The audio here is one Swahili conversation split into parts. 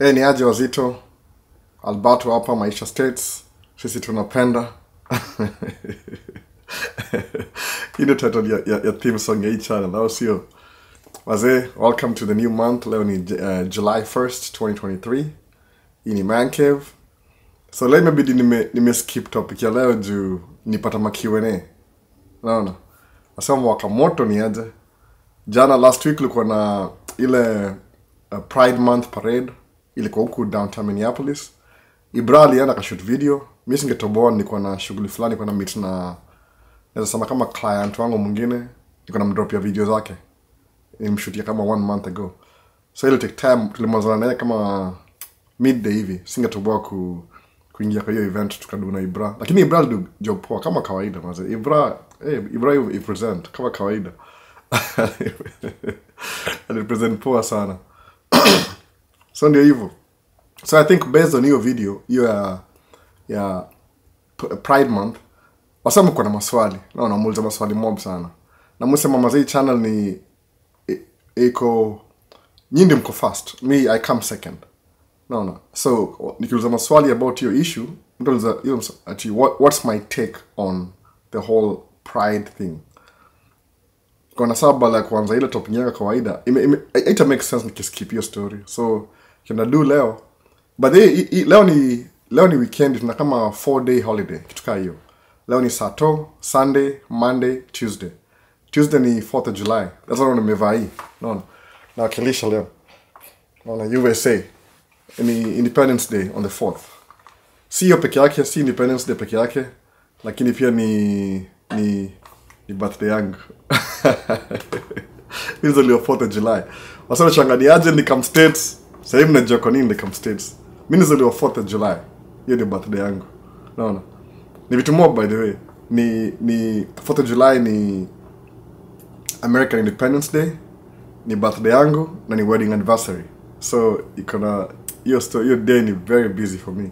Ni aje wazito. Alberto hapa Maisha States. Sisi tunapenda. Hii ndio title ya theme song ya hii channel. Au sio? Wazee, welcome to the new month. Leo ni July 1st, 2023. Hii ni Man Cave. So leo imebidi nime skip topic ya leo juu nipata ma Q&A. Naona. Nasema mwaka moto ni aje. Jana last week ilikuwa na ile Pride Month parade. Ilikuwa huku downtown Minneapolis. Ibra alienda akashoot video. Mimi singetoboa, nilikuwa na shughuli fulani, nilikuwa na meet na naweza sema kama client wangu mwingine, nilikuwa na mdrop ya video zake. Nilimshootia kama 1 month ago. So ile take time, tulimalizana naye kama midday hivi. Singetoboa kuingia kwa hiyo event tukadu na Ibra. Lakini Ibra alido job poa kama kawaida maze. Ibra you present kama kawaida. Alipresent poa sana. So ndio hivyo. So I think based on your video, ya Pride Month, wasema kuna maswali. Na muuliza maswali mob sana. Na msema mazee channel ni iko nyinyi mko first. Me I come second. No. So nikiuliza maswali about your issue, nitauliza ati what's my take on the whole Pride thing. Kwa sababu la kwanza ile topic yake kawaida, it makes sense nikiskip your story. So kina do leo. But leo ni weekend, tuna kama 4-day holiday kitu kama hiyo. Leo ni Saturday, Sunday, Monday, Tuesday. Tuesday ni 4th of July. That's why nimevaa hii. Naona. Na wakilisha leo. Naona USA. Ni Independence Day on the 4th. Si hiyo peke yake, si Independence Day peke yake, lakini pia ni birthday yangu. Hizo leo 4th of July. Wasema changaniaje ni come States. Sasa hivi najua kwa nini ni come States. Mimi nilizaliwa 4th of July. Hiyo ni birthday yangu. Naona. Ni vitu mob by the way. Ni 4th of July ni American Independence Day. Ni birthday yangu na ni wedding anniversary. So ikona hiyo day ni very busy for me.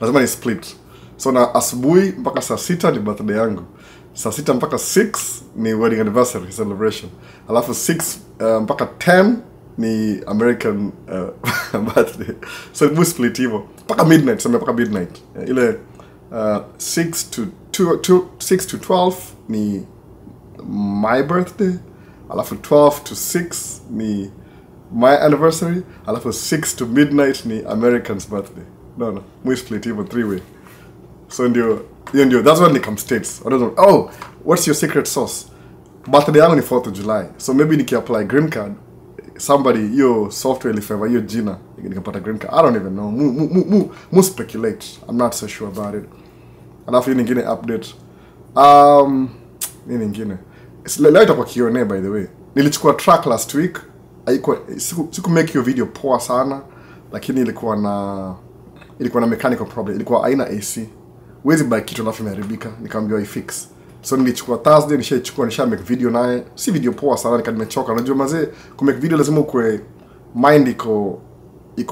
Lazima ni split. So na asubuhi mpaka saa 6 ni birthday yangu. Saa 6 mpaka 6 ni wedding anniversary celebration. Alafu 6 mpaka 10 ni American birthday. So we split hivyo. Mpaka midnight, sema mpaka midnight. Ile 6 to 12 ni my birthday. Alafu 12 to 6 ni my anniversary. Alafu 6 to midnight ni American's birthday. No. We split hivyo 3-way. So ndio, that's when they come States. I don't know. Oh, what's your secret sauce? Birthday yangu ni 4th of July. So maybe niki-apply green card. Somebody, your software ili favor your Gina, nikapata green card. I don't even know. Mu speculate. I'm not so sure about it. Alafu hii nyingine update. Nini nyingine? Leo itakuwa Q&A by the way. Nilichukua track last week. Siku make your video poa sana, lakini ilikuwa na mechanical problem. Ilikuwa haina AC. Wezi buy kitu alafu imeharibika, nikaambiwa ifix. So nilichukua Thursday, nisha make video naye. Si video poa sana, nimechoka. Unajua mazee, ku make video lazima ukwe mind iko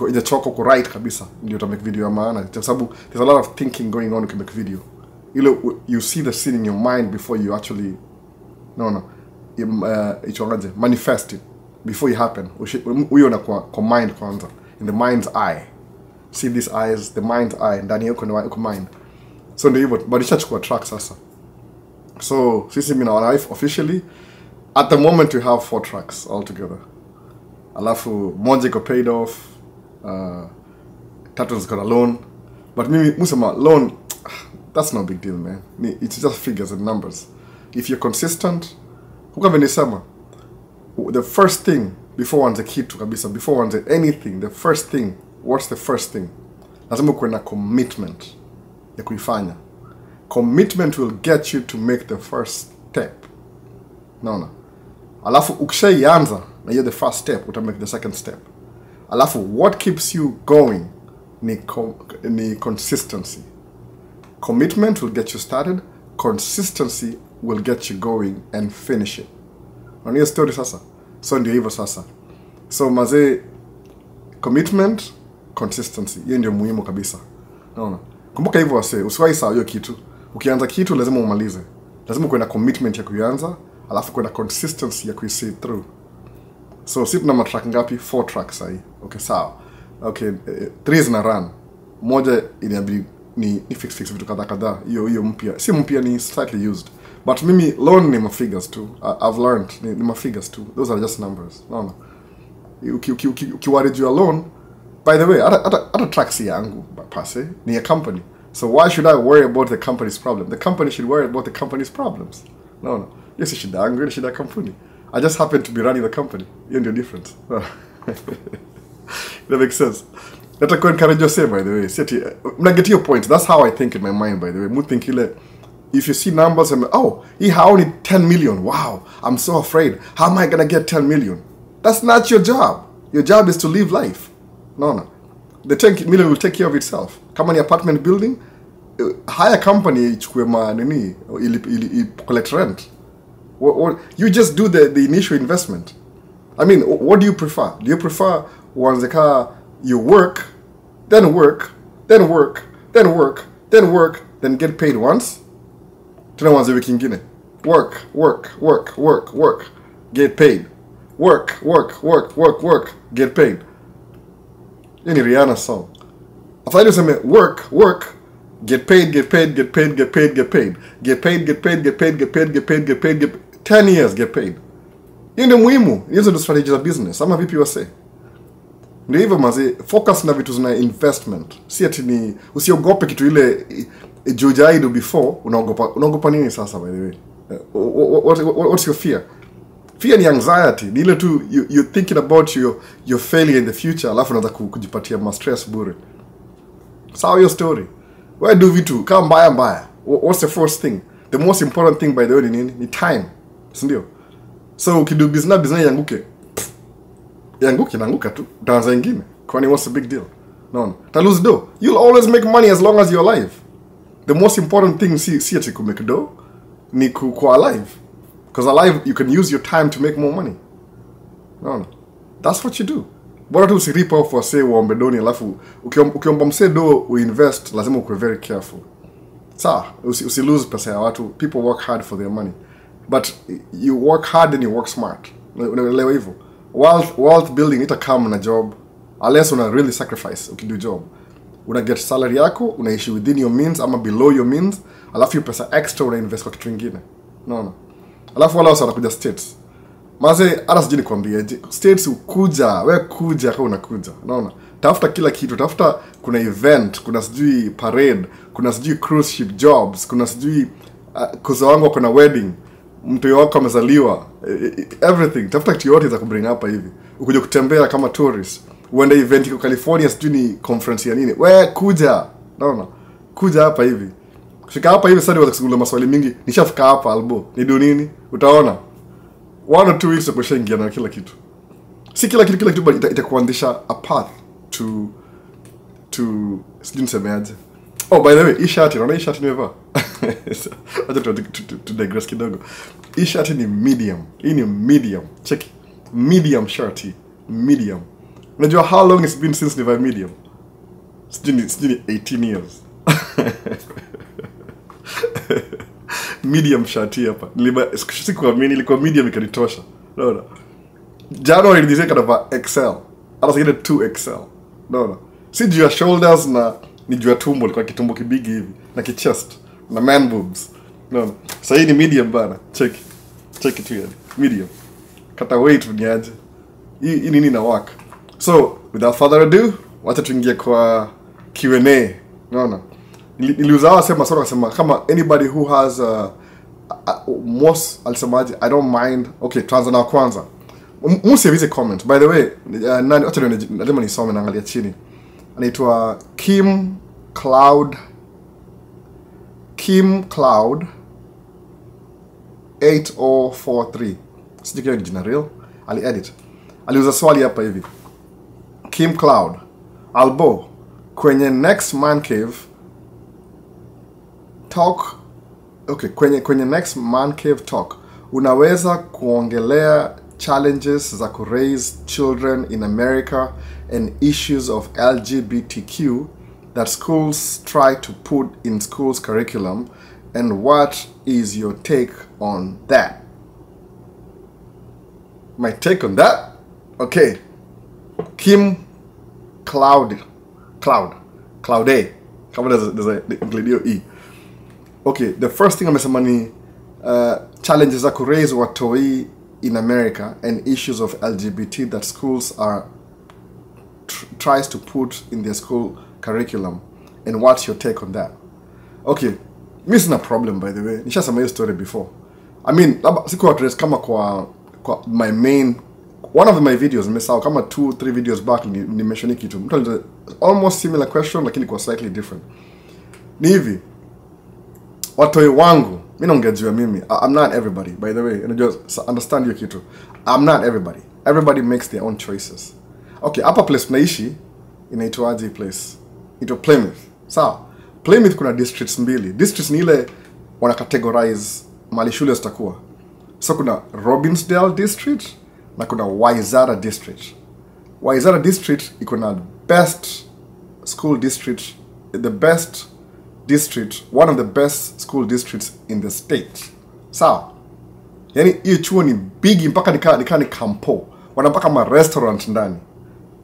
inachoka uko right kabisa ndio uta make video ya maana. Kwa sababu there's a lot of thinking going on to make video. You see the scene in your mind before you actually manifest it before it happen. Huyo unakuwa kwa mind kwanza, in the mind's eye. See these eyes, the mind's eye, ndani yako kwa mind. So ndio hivyo, but nishachukua track sasa. So sisi mimi na wife officially at the moment we have 4 tracks all together. Alafu moja iko paid off, tatu ziko na loan. But mimi musema loan, that's no big deal man. It's just figures and numbers. If you're consistent, hukavenisema the first thing before one's a kitu kabisa, before one's anything, the first thing, what's the first thing? Lazima kuwe na commitment ya kuifanya. Commitment will get you to make the first step. Naona. Alafu ukishaianza na hiyo the first step, uta make the second step. Alafu what keeps you going ni consistency. Commitment will get you started, consistency will get you going and finish it. Na hiyo story sasa. So ndio hivyo sasa. So mazee, commitment, consistency, hiyo ndio muhimu kabisa. Naona. Kumbuka hivyo wase, usiwahi sahau hiyo kitu. Ukianza kitu lazima umalize. Lazima kuwe na commitment ya kuanza, alafu kuwe na consistency ya kuisee through. So sisi tuna matrack ngapi? 4 tracks sahi. Okay, sawa. okay, 3 zina run, moja inabidi ni fix vitu kadhaa hiyo mpya, si mpya, ni slightly used. But mimi loan ni figures too. I've learned ni figures too. Those are just numbers. No. Ukiwariji your loan, by the way, hata taxi yangu pase ni a company. So why should I worry about the company's problem? The company should worry about the company's problems. No. Yes, shida yangu, yes, shida company. I just happen to be running the company. Hiyo ndio difference. That makes sense. Let us encourage you, say, by the way. I get your point. That's how I think in my mind, by the way. I think if you see numbers and, oh, he had only 10 million. Wow, I'm so afraid. How am I going to get 10 million? That's not your job. Your job is to live life. No. The 10 million will take care of itself. Come on, your apartment building, hire a company, collect rent. You just do the initial investment. I mean, what do you prefer? Do you prefer once the car, you work, then work, then work, then work, then work, then get paid once? Tuna wanze wiki ingine. Work, get paid. Work, get paid. Any Rihanna song. Afadhali useme work, get paid. Get paid. 10 years get paid. Hiyo ndio muhimu. Hizo ndio strategies za business. Ama vipi wase? Ndio hivyo mazi, focus na vitu zina investment. Si ati ni usiogope kitu ile jujaido before, unaogopa nini sasa, by the way? What's your fear? Fear ni anxiety. Ni ile tu you're thinking about your failure in the future, alafu unaanza kujipatia ma stress bure. Sawa your story. Why do vitu kama mbaya? What's the first thing? The most important thing, by the way, ni nini? Ni time. Sindio? So ukidu business yanguke nanguka tu. Utaanza ingine. Kwani what's the big deal? No. Ta lose dough. You'll always make money as long as you're alive. The most important thing si ati ku make dough, ni ku alive. Because alive you can use your time to make more money. No. That's what you do. Bora tu usiripa off wa say uombe doni, alafu ukiomba mse do uinvest, lazima ukue very careful. Sawa, usi lose pesa ya watu. People work hard for their money. But you work hard and you work smart. Unaelewa hivyo? Wealth building ita come na job. Unless una really sacrifice ukido job. Una get salary yako, unaishi within your means ama below your means, alafu you pesa extra una invest kwa kitu kingine. No. Alafu wala wasa wanakuja States. Maze, hata sijui nikwambie, States ukuja, we kuja kama unakuja. Unaona? Tafuta kila kitu, tafuta kuna event, kuna sijui parade, kuna sijui cruise ship jobs, kuna sijui kuzo wangu kuna wedding, mtu wako amezaliwa, everything. Tafuta kitu yote za kubring hapa hivi. Ukuje kutembea kama tourist. Uende event iko California, sijui ni conference ya nini. We kuja. Unaona? Kuja hapa hivi. Kufika hapa hivi sasa waza maswali mingi. Nishafika hapa albo. Ni do nini? Utaona. 1 or 2 weeks ukushaingia na kila kitu. Si kila kitu but itakuandisha a path to sijui nisemeaje. Oh, by the way, hii shati, unaona hii shati nimevaa? Acha to digress kidogo. Hii shati ni medium. Hii ni medium. Check. Medium shirt. Medium. Unajua how long it's been since niva medium? Sijui 18 years. Medium shati hapa. Sikuamini ilikuwa medium ikanitosha. Unaona? January nilizeka na XL. Hata sasa 2XL. Unaona? Si juu ya shoulders na ni juu ya tumbo, ilikuwa kitumbo kibigi hivi na kichest na man boobs. Unaona? Sasa hii ni medium bana. Check it here. Medium. Kata weight uniaje. Hii nini na work. So, without further ado, wacha tuingie kwa Q&A. Unaona? Niliuzawa sema kama anybody who has most alisemaje, I don't mind. Okay, tuanza na kwanza. Musi vize comment. By the way, nani acha lazima nisome na angalia chini. Anaitwa Kim Cloud 8043. Sijui ni jina real. Ali edit. Aliuza swali hapa hivi. Kim Cloud, albo kwenye next man cave talk. Okay, kwenye next man cave talk unaweza kuongelea challenges za ku raise children in America and issues of LGBTQ that schools try to put in schools curriculum, and what is your take on that? My take on that? Okay. Kim Cloud A. Kama there's a Gladio E. Okay, the first thing amesema ni challenges za kuraise watoi in America and issues of LGBT that schools are tries to put in their school curriculum, and what's your take on that? Okay, mi sina problem by the way. Nishasema hiyo story before. I mean, siku address kama kwa my main one of my videos nimesahau kama 2-3 videos back ni mention kitu. Mtu almost similar question lakini kwa slightly different. Ni hivi. Watoi wangu, mimi naongea juu ya mimi. I'm not everybody by the way. And just understand hiyo kitu. I'm not everybody. Everybody makes their own choices. Okay, hapa place tunaishi inaitwaje place? Ito Plymouth. Sawa. Plymouth kuna districts mbili. Districts ni ile wana categorize mali shule zitakuwa. So kuna Robbinsdale district na kuna Wayzata district. Wayzata district iko na best school district, the best district, one of the best school districts in the state. Sawa. Yani hiyo chuo ni big mpaka ni kampo. Wana mpaka ma restaurant ndani.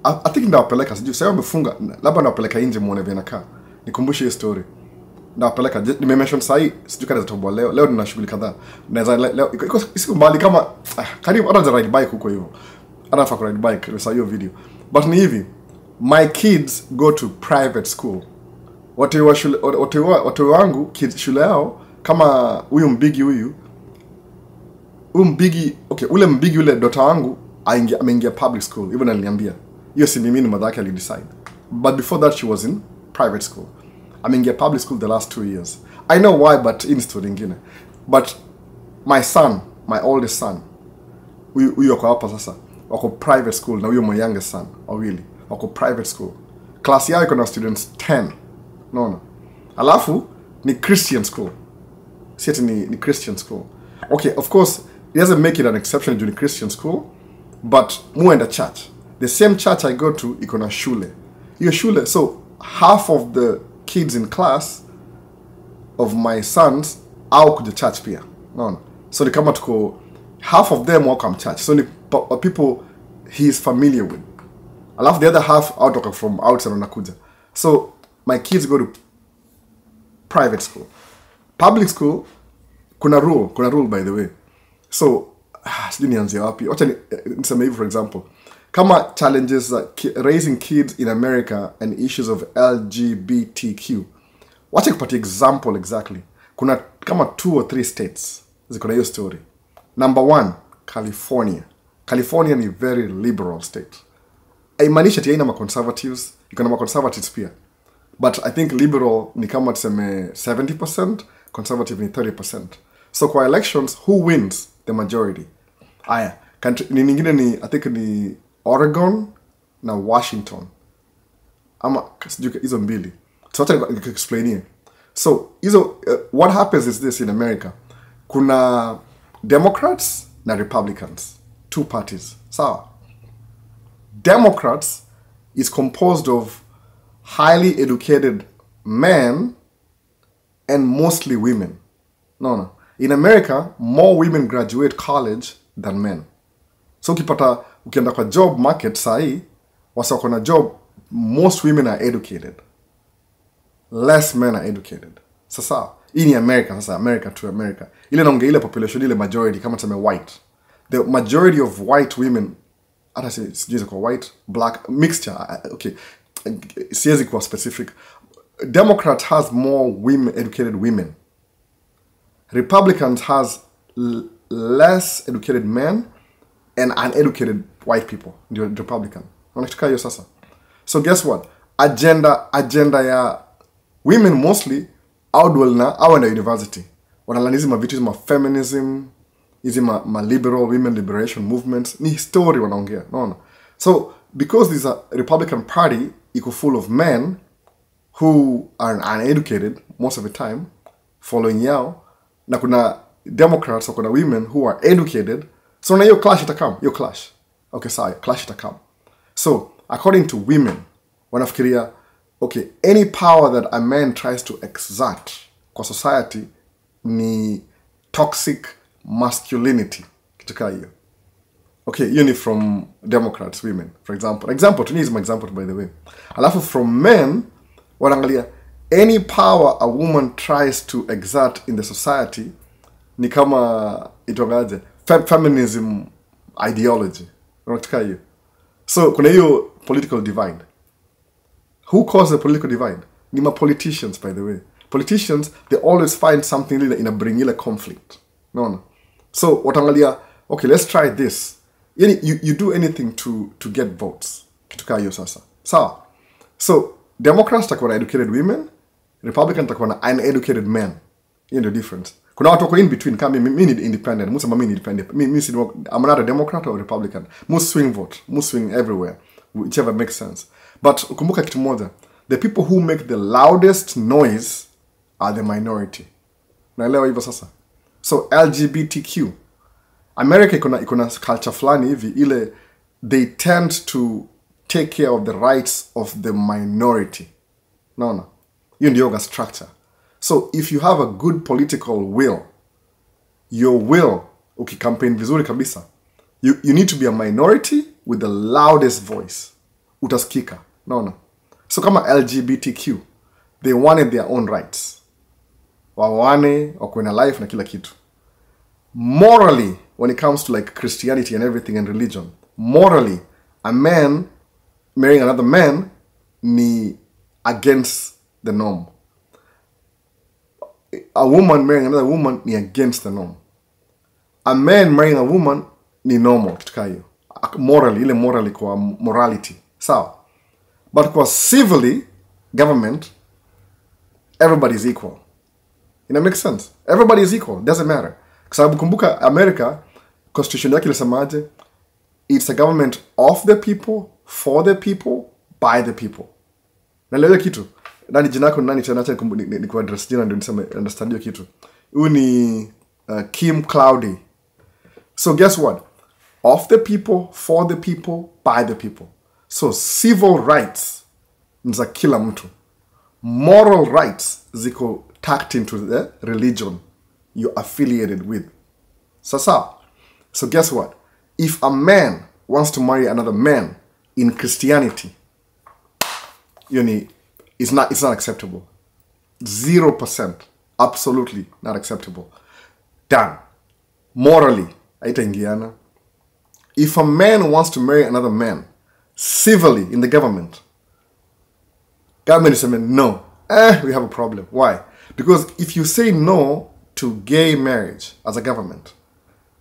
I think ndawapeleka sijui sasa wamefunga, labda ndawapeleka nje muone vile inakaa. Nikumbushe hiyo story. Ndawapeleka nimemention sahi sijui kama zitoboa leo nina shughuli kadhaa. Naweza leo iko siku mbali kama karibu hata ride bike huko hivyo. Hata fa ride bike kwa hiyo video. But ni hivi, my kids go to private school. Watu wangu kids shule yao kama huyu mbigi okay, ule mbigi ule dota wangu ameingia public school, even aliniambia. Hiyo si mimi ni mother yake alidecide. But before that she was in private school. Ameingia public school the last 2 years. I know why, but in story nyingine. But my son, my oldest son, huyu wako hapa sasa, wako private school na huyo my youngest son, wawili, wako private school. Class yao iko na students 10. No. Alafu ni Christian school. Sieti ni Christian school. Okay, of course, it doesn't make it an exception during Christian school, but muenda church. The same church I go to iko na shule. Hiyo shule, so half of the kids in class of my sons au kuja church pia. No. So ni kama tuko half of them welcome church. So ni people he is familiar with. Alafu the other half out from outside wanakuja. So my kids go to private school. Public school kuna rule by the way. So sijui nianzie wapi. Wacha niseme hivi for example. Kama challenges raising kids in America and issues of LGBTQ. Wacha kupatia example exactly. Kuna kama 2 or 3 states ziko na hiyo story. Number 1, California. California ni very liberal state. Haimaanishi ati haina ma conservatives, iko na ma conservatives pia. But I think liberal ni kama tuseme 70%, conservative ni 30%. So kwa elections, who wins the majority? Aya, ni nyingine ni I think ni Oregon na Washington. Ama sijui hizo mbili. So wacha explain. So hizo what happens is this in America. Kuna Democrats na Republicans, 2 parties. Sawa. Democrats is composed of highly educated men and mostly women. No. In America, more women graduate college than men. So ukienda kwa job market sahi, wasa wako na job, most women are educated. Less men are educated. Sasa, hii ni America, sasa America to America. Ile naongea ile population ile majority kama tuseme white. The majority of white women, hata sijui kwa white, black, mixture, okay. Siwezi kuwa specific. Democrat has more educated women. Republicans has less educated men and uneducated white people. The Republican. Wanataka hiyo sasa. So guess what? Agenda ya women mostly outwell na awenda university. Wanalanizi mavitu ma feminism, hizi ma liberal women liberation movements, ni story wanaongea. No. So because this a Republican party iko full of men who are uneducated most of the time following yao, na kuna Democrats or kuna women who are educated, so na hiyo clash itakam, hiyo clash. Okay, sorry, clash itakam. So according to women, wanafikiria okay, any power that a man tries to exert kwa society ni toxic masculinity, kitu kama hiyo. Okay, hiyo ni from Democrats, women, for example. Example, to me is my example, by the way. Alafu from men, wanaangalia, any power a woman tries to exert in the society, ni kama, itongaje, feminism ideology. Unataka hiyo. So, kuna hiyo political divide. Who caused the political divide? Ni ma politicians, by the way. Politicians, they always find something in a bring a conflict. No. So, watangalia, okay, let's try this. You do anything to get votes. Kitu kaa hiyo sasa. Sawa. So, Democrats takuwa na educated women, Republicans takuwa na uneducated men. Hiyo ndio difference. Kuna watu wako in between, kama mimi ni independent, mimi ni independent. I'm not a Democrat or a Republican. Must swing vote, must swing everywhere, whichever makes sense. But kumbuka kitu moja, the people who make the loudest noise are the minority. Naelewa hivyo sasa. So LGBTQ, America ikona culture fulani hivi ile they tend to take care of the rights of the minority. Naona? Hiyo ndio yoga structure. So if you have a good political will, your will, ukicampaign vizuri kabisa, you need to be a minority with the loudest voice. Utaskika. Naona? So kama LGBTQ, they wanted their own rights. Wawane, wakuwe na life na kila kitu. Morally, when it comes to like Christianity and everything and religion, morally, a man marrying another man ni against the norm. A woman marrying another woman ni against the norm. A man marrying a woman ni normal, kitu hiyo. Morally, ile morally kwa morality. Sawa. But kwa civilly, government, everybody is equal. It makes sense. Everybody is equal. Doesn't matter. Kwa sababu kumbuka America, constitution yake ilisemaje, it's a government of the people, for the people, by the people. Naelewa kitu. Nani jina lako nani tena acha ni kwa address jina ndio niseme understand hiyo kitu. Huyu ni Kim Cloudy. So guess what? Of the people, for the people, by the people. So civil rights za kila mtu. Moral rights ziko tacked into the religion you're affiliated with. Sasa. So guess what? If a man wants to marry another man in Christianity, it's not acceptable. 0%. Absolutely not acceptable. Done. Morally, haitaingiana. If a man wants to marry another man civilly in the government is saying no. We have a problem. Why? Because if you say no to gay marriage as a government,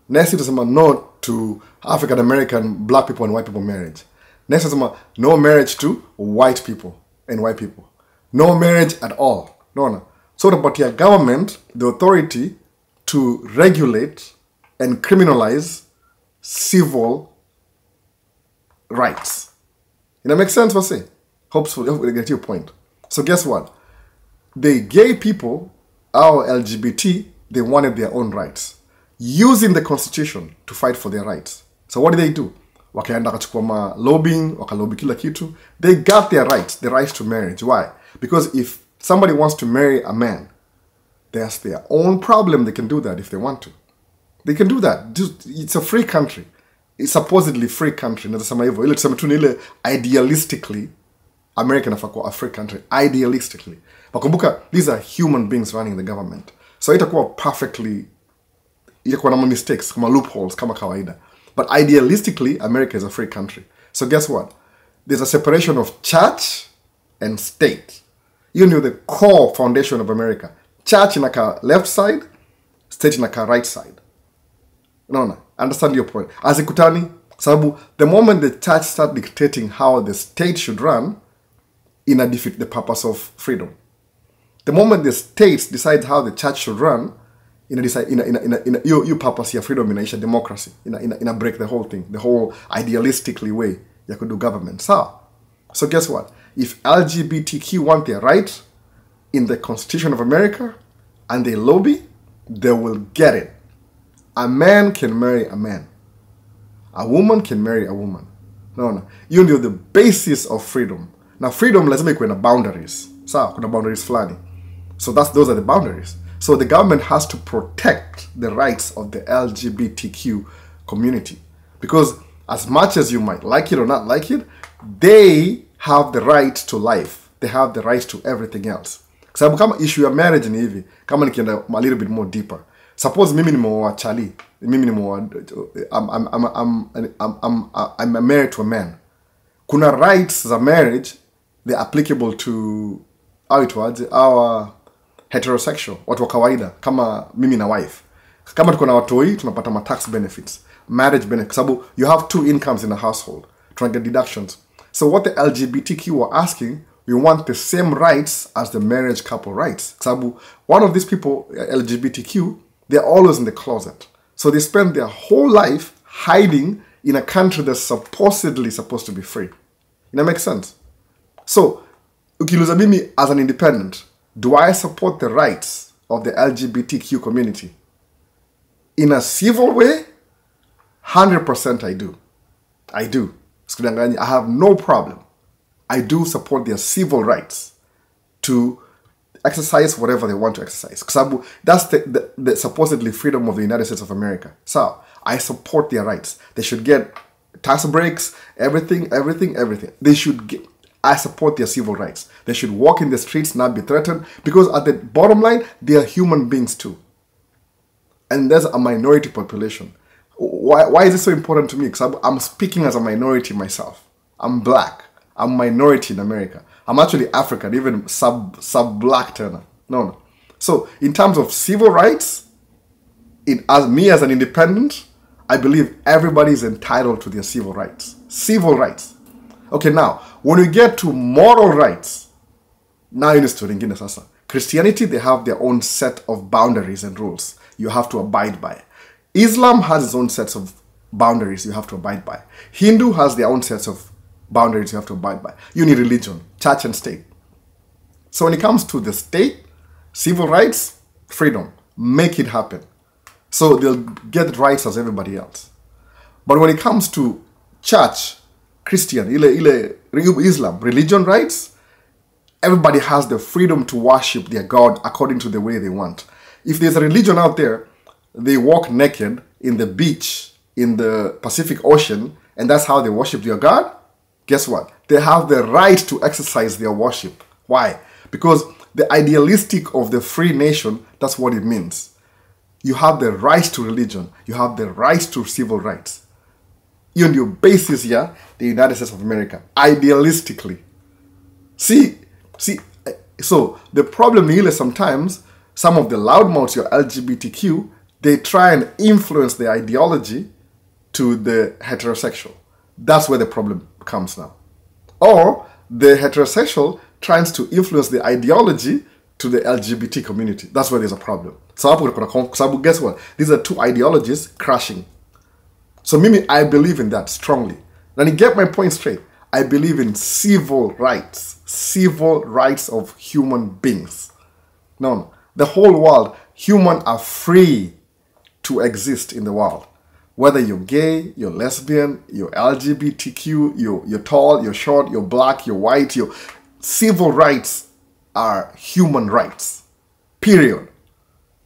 next you say no to African American, black people and white people marriage. Next you say no marriage to white people and white people. No marriage at all. No. So about your government, the authority to regulate and criminalize civil rights. That makes sense, what I say? Hopefully get your point. So guess what? The gay people, our LGBT, they wanted their own rights. Using the constitution to fight for their rights. So what do? Wakaenda kachukua lobbying, wakalobby kila kitu. They got their rights, the rights to marriage. Why? Because if somebody wants to marry a man, that's their own problem. They can do that if they want to. They can do that. It's a free country. It's supposedly free country. Nasema hivyo. Ile tuseme tu ni ile idealistically America inafakuwa a free country. Idealistically. Makumbuka, these are human beings running the government. So itakuwa perfectly, itakuwa na mistakes, kama loopholes, kama kawaida. But idealistically, America is a free country. So guess what? There's a separation of church and state. You know the core foundation of America. Church inaka left side, state inaka right side. No. Understand your point. Azikutani, sababu, the moment the church start dictating how the state should run, ina defeat the purpose of freedom. The moment the states decide how the church should run, your purpose, your freedom, inaisha democracy, ina break the whole thing, the whole idealistically way you could do government. So guess what? If LGBTQ want their right in the Constitution of America and they lobby, they will get it. A man can marry a man. A woman can marry a woman. No. You know the basis of freedom. Now freedom lazima ikuwe na boundaries. Sawa, kuna boundaries fulani. So those are the boundaries. So the government has to protect the rights of the LGBTQ community. Because as much as you might like it or not like it, they have the right to life. They have the right to everything else. Kwa sababu kama issue ya marriage ni hivi, kama nikienda a little bit more deeper. Suppose mimi nimeoa Charlie, mimi nimeoa I'm married to a man. Kuna rights za marriage, they're applicable to our heterosexual, watu wa kawaida kama mimi na wife. Kama tuko na watoi tunapata ma tax benefits, marriage benefits. Sababu you have 2 incomes in a household, trying to get deductions. So what the LGBTQ were asking, we want the same rights as the marriage couple rights. Sababu one of these people, LGBTQ, they're always in the closet. So they spend their whole life hiding in a country that's supposedly supposed to be free. That makes sense? So, ukiluza mimi as an independent, do I support the rights of the LGBTQ community? In a civil way, 100% I do. I do. I have no problem. I do support their civil rights to exercise whatever they want to exercise. Because that's the supposedly freedom of the United States of America. So, I support their rights. They should get tax breaks, everything. They should get, I support their civil rights. They should walk in the streets, not be threatened. Because at the bottom line, they are human beings too. And there's a minority population. Why is it so important to me? Because I'm speaking as a minority myself. I'm black. I'm minority in America. I'm actually African, even sub-black turner. No. So in terms of civil rights, as an independent, I believe everybody is entitled to their civil rights. Civil rights. Okay, now, when we get to moral rights, now you need to Christianity, they have their own set of boundaries and rules you have to abide by. Islam has its own sets of boundaries you have to abide by. Hindu has their own sets of boundaries you have to abide by. You need religion, church and state. So when it comes to the state, civil rights, freedom, make it happen. So they'll get rights as everybody else. But when it comes to church, Christian, Islam, religion rights, everybody has the freedom to worship their God according to the way they want. If there's a religion out there, they walk naked in the beach, in the Pacific Ocean, and that's how they worship their God, guess what? They have the right to exercise their worship. Why? Because the idealistic of the free nation, that's what it means. You have the right to religion. You have the right to civil rights. On your basis here, the United States of America, idealistically. See, so the problem is sometimes some of the loudmouths, your LGBTQ, they try and influence the ideology to the heterosexual. That's where the problem comes now. Or the heterosexual tries to influence the ideology to the LGBT community. That's where there's a problem. So guess what? These are two ideologies crashing. So Mimi, I believe in that strongly. Now you get my point straight. I believe in civil rights of human beings. No. The whole world, humans are free to exist in the world. Whether you're gay, you're lesbian, you're LGBTQ, you're tall, you're short, you're black, you're white, civil rights are human rights. Period.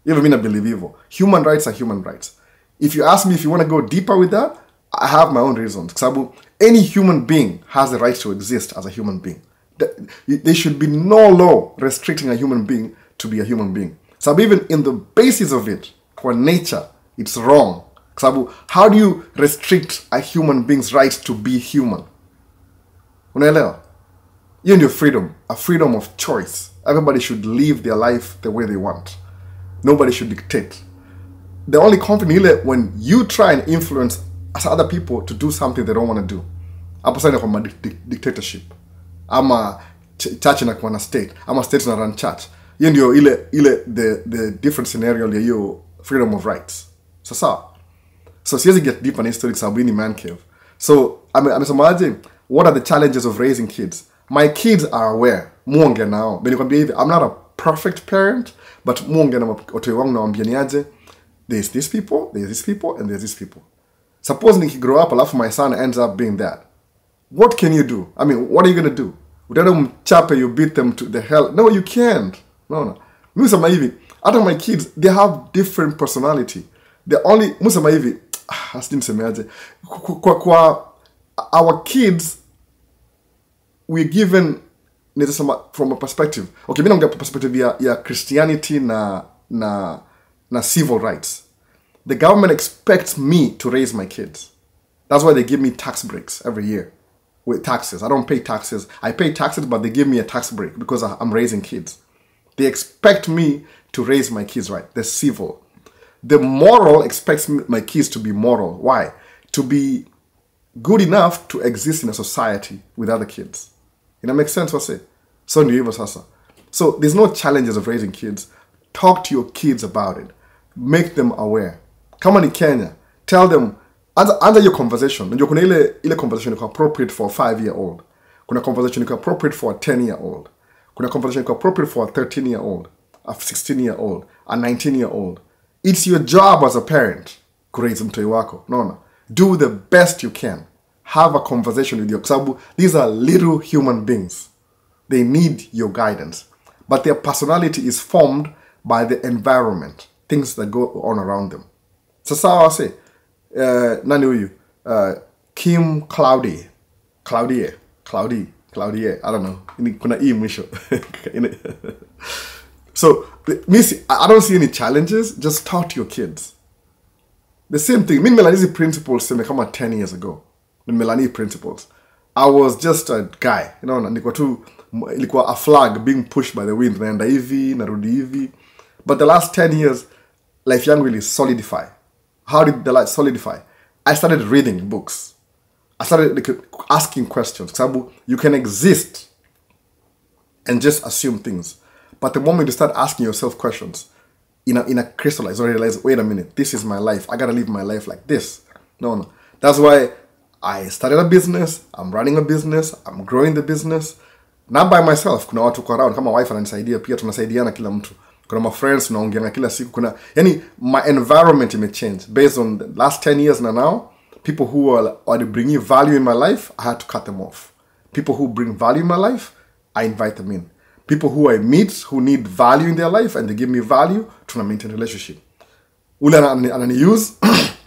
Even mean I believe evil. Human rights are human rights. If you ask me if you want to go deeper with that, I have my own reasons. Any human being has the right to exist as a human being. There should be no law restricting a human being to be a human being. So even in the basis of it, for nature, it's wrong. How do you restrict a human being's right to be human? Unaelewa? You and your freedom, a freedom of choice. Everybody should live their life the way they want. Nobody should dictate. The only conflict when you try and influence other people to do something they don't want to do. Hapo sasa kwa dictatorship. Ama church inakuwa na state. Ama state na run church. Hiyo ndio the different scenario ya hiyo freedom of rights. Sasa. So siwezi get deep on history sababu ni man cave. So amesemaje, what are the challenges of raising kids? My kids are aware. Muongea nao. Benikwambia hivi, I'm not a perfect parent, but muongea na watoto wangu nawaambia niaje, there's these people, and there's these people. Suppose Nikki grow up, alafu my son ends up being that. What can you do? I mean, what are you going to do? Utaenda mchape, you beat them to the hell. No, you can't. No. Musama hivi, out of my kids, they have different personality. The only, musama hivi, nisemeaje, kwa our kids we're given from a perspective. Okay, mimi naongea perspective ya Christianity na civil rights. The government expects me to raise my kids. That's why they give me tax breaks every year with taxes. I don't pay taxes. I pay taxes, but they give me a tax break because I'm raising kids. They expect me to raise my kids right. The civil. The moral expects my kids to be moral. Why? To be good enough to exist in a society with other kids. It makes sense what I say? So ndio hivyo sasa. So there's no challenges of raising kids. Talk to your kids about it. Make them aware. Kama ni Kenya, tell them, answer your conversation. Unajua kuna ile conversation iko appropriate for a 5-year-old. Kuna conversation iko appropriate for a 10-year-old. Kuna conversation iko appropriate for a 13-year-old, a 16-year-old, a 19-year-old. It's your job as a parent kuraise mtoto wako. No. Do the best you can. Have a conversation with your sababu. These are little human beings. They need your guidance. But their personality is formed by the environment. Things that go on around them. Sasa I say, nani huyu? Kim Claudie, I don't know. Kuna e mwisho. So, I don't see any challenges. Just talk to your kids. The same thing. Min Melani's principles seme kama 10 years ago. Min Melanie principles. I was just a guy. You know, ilikuwa a flag being pushed by the wind. Naenda hivi, narudi hivi. But the last 10 years, life yangu really solidify. How did the life solidify? I started reading books. I started asking questions. Sabu, you can exist and just assume things. But the moment you start asking yourself questions, in a crystallize or realize, wait a minute, this is my life. I gotta live my life like this. No. That's why I started a business. I'm running a business. I'm growing the business. Not by myself. Kuna watu kwa around. Kama wife ananisaidia pia tunasaidiana kila mtu. Kuna my friends tunaongeana kila siku. My environment may change based on the last 10 years now. People who are bringing value in my life, I had to cut them off. People who bring value in my life, I invite them in. People who I meet who need value in their life and they give me value, tuna maintain relationship. Ule anani use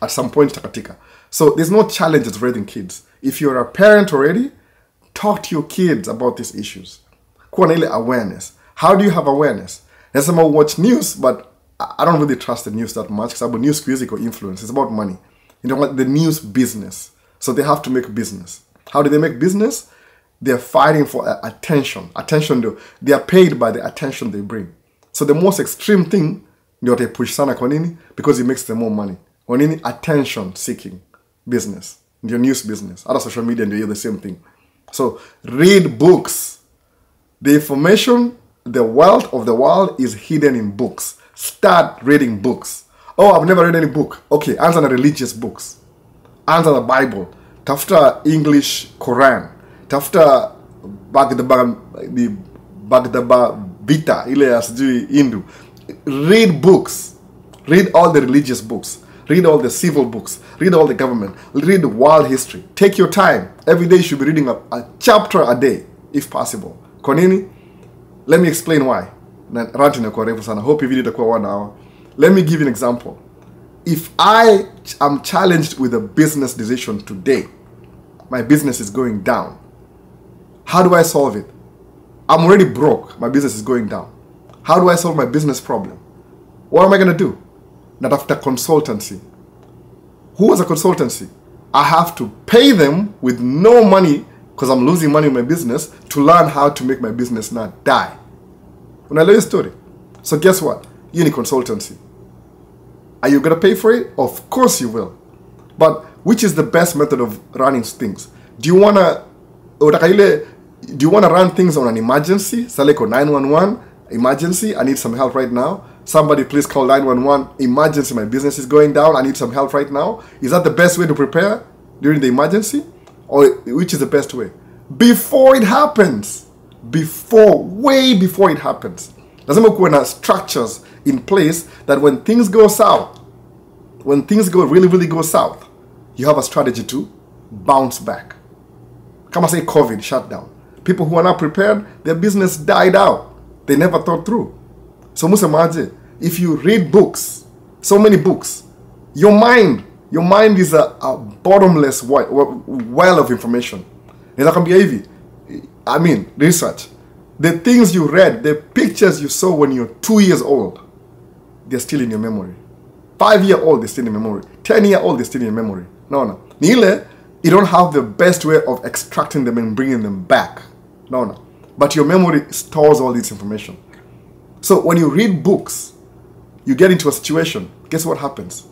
at some point takatika. So there's no challenges raising kids. If you're a parent already, talk to your kids about these issues. Kuwa na ile awareness. How do you have awareness? There's some watch news, but I don't really trust the news that much because about news music or influence. It's about money. You know what? The news business. So they have to make business. How do they make business? They're fighting for attention. They are paid by the attention they bring. So the most extreme thing, ndio they push sana kwa nini? Because it makes them more money. Kwa nini? Attention seeking business. Your news business. Other social media, and they do the same thing. So read books. The information, the wealth of the world is hidden in books. Start reading books. Oh, I've never read any book. Okay, answer the religious books. Answer the Bible. Tafuta English Quran. Tafuta Bhagavad Gita, ile asijui Hindu. Read books. Read all the religious books. Read all the civil books. Read all the government. Read world history. Take your time. Every day you should be reading a chapter a day, if possible. Kwa nini? Let me explain why. Rant inakuwa refu sana. Hope video itakuwa 1 hour. Let me give you an example. If I am challenged with a business decision today, my business is going down. How do I solve it? I'm already broke. My business is going down. How do I solve my business problem? What am I going to do? Not after consultancy. Who is a consultancy? I have to pay them with no money because I'm losing money in my business to learn how to make my business not die. Unaelewa hiyo story? So guess what? You need consultancy. Are you going to pay for it? Of course you will. But which is the best method of running things? Do you want to run things on an emergency? Saleko 911, emergency, I need some help right now. Somebody please call 911, emergency, my business is going down, I need some help right now. Is that the best way to prepare during the emergency? Or which is the best way? Before it happens. Way before it happens. Lazima kuwe na structures in place that when things go south, when things go really go south, you have a strategy to bounce back. Kama say COVID shut down. People who are not prepared, their business died out. They never thought through. So musemaje, if you read books, so many books, your mind Your mind is a bottomless well of information. I mean, research. The things you read, the pictures you saw when you're 2 years old, they're still in your memory. 5-year-old, they're still in your memory. 10-year-old, they're still in your memory. No. Nile, you don't have the best way of extracting them and bringing them back. No. But your memory stores all this information. So when you read books, you get into a situation, guess what happens?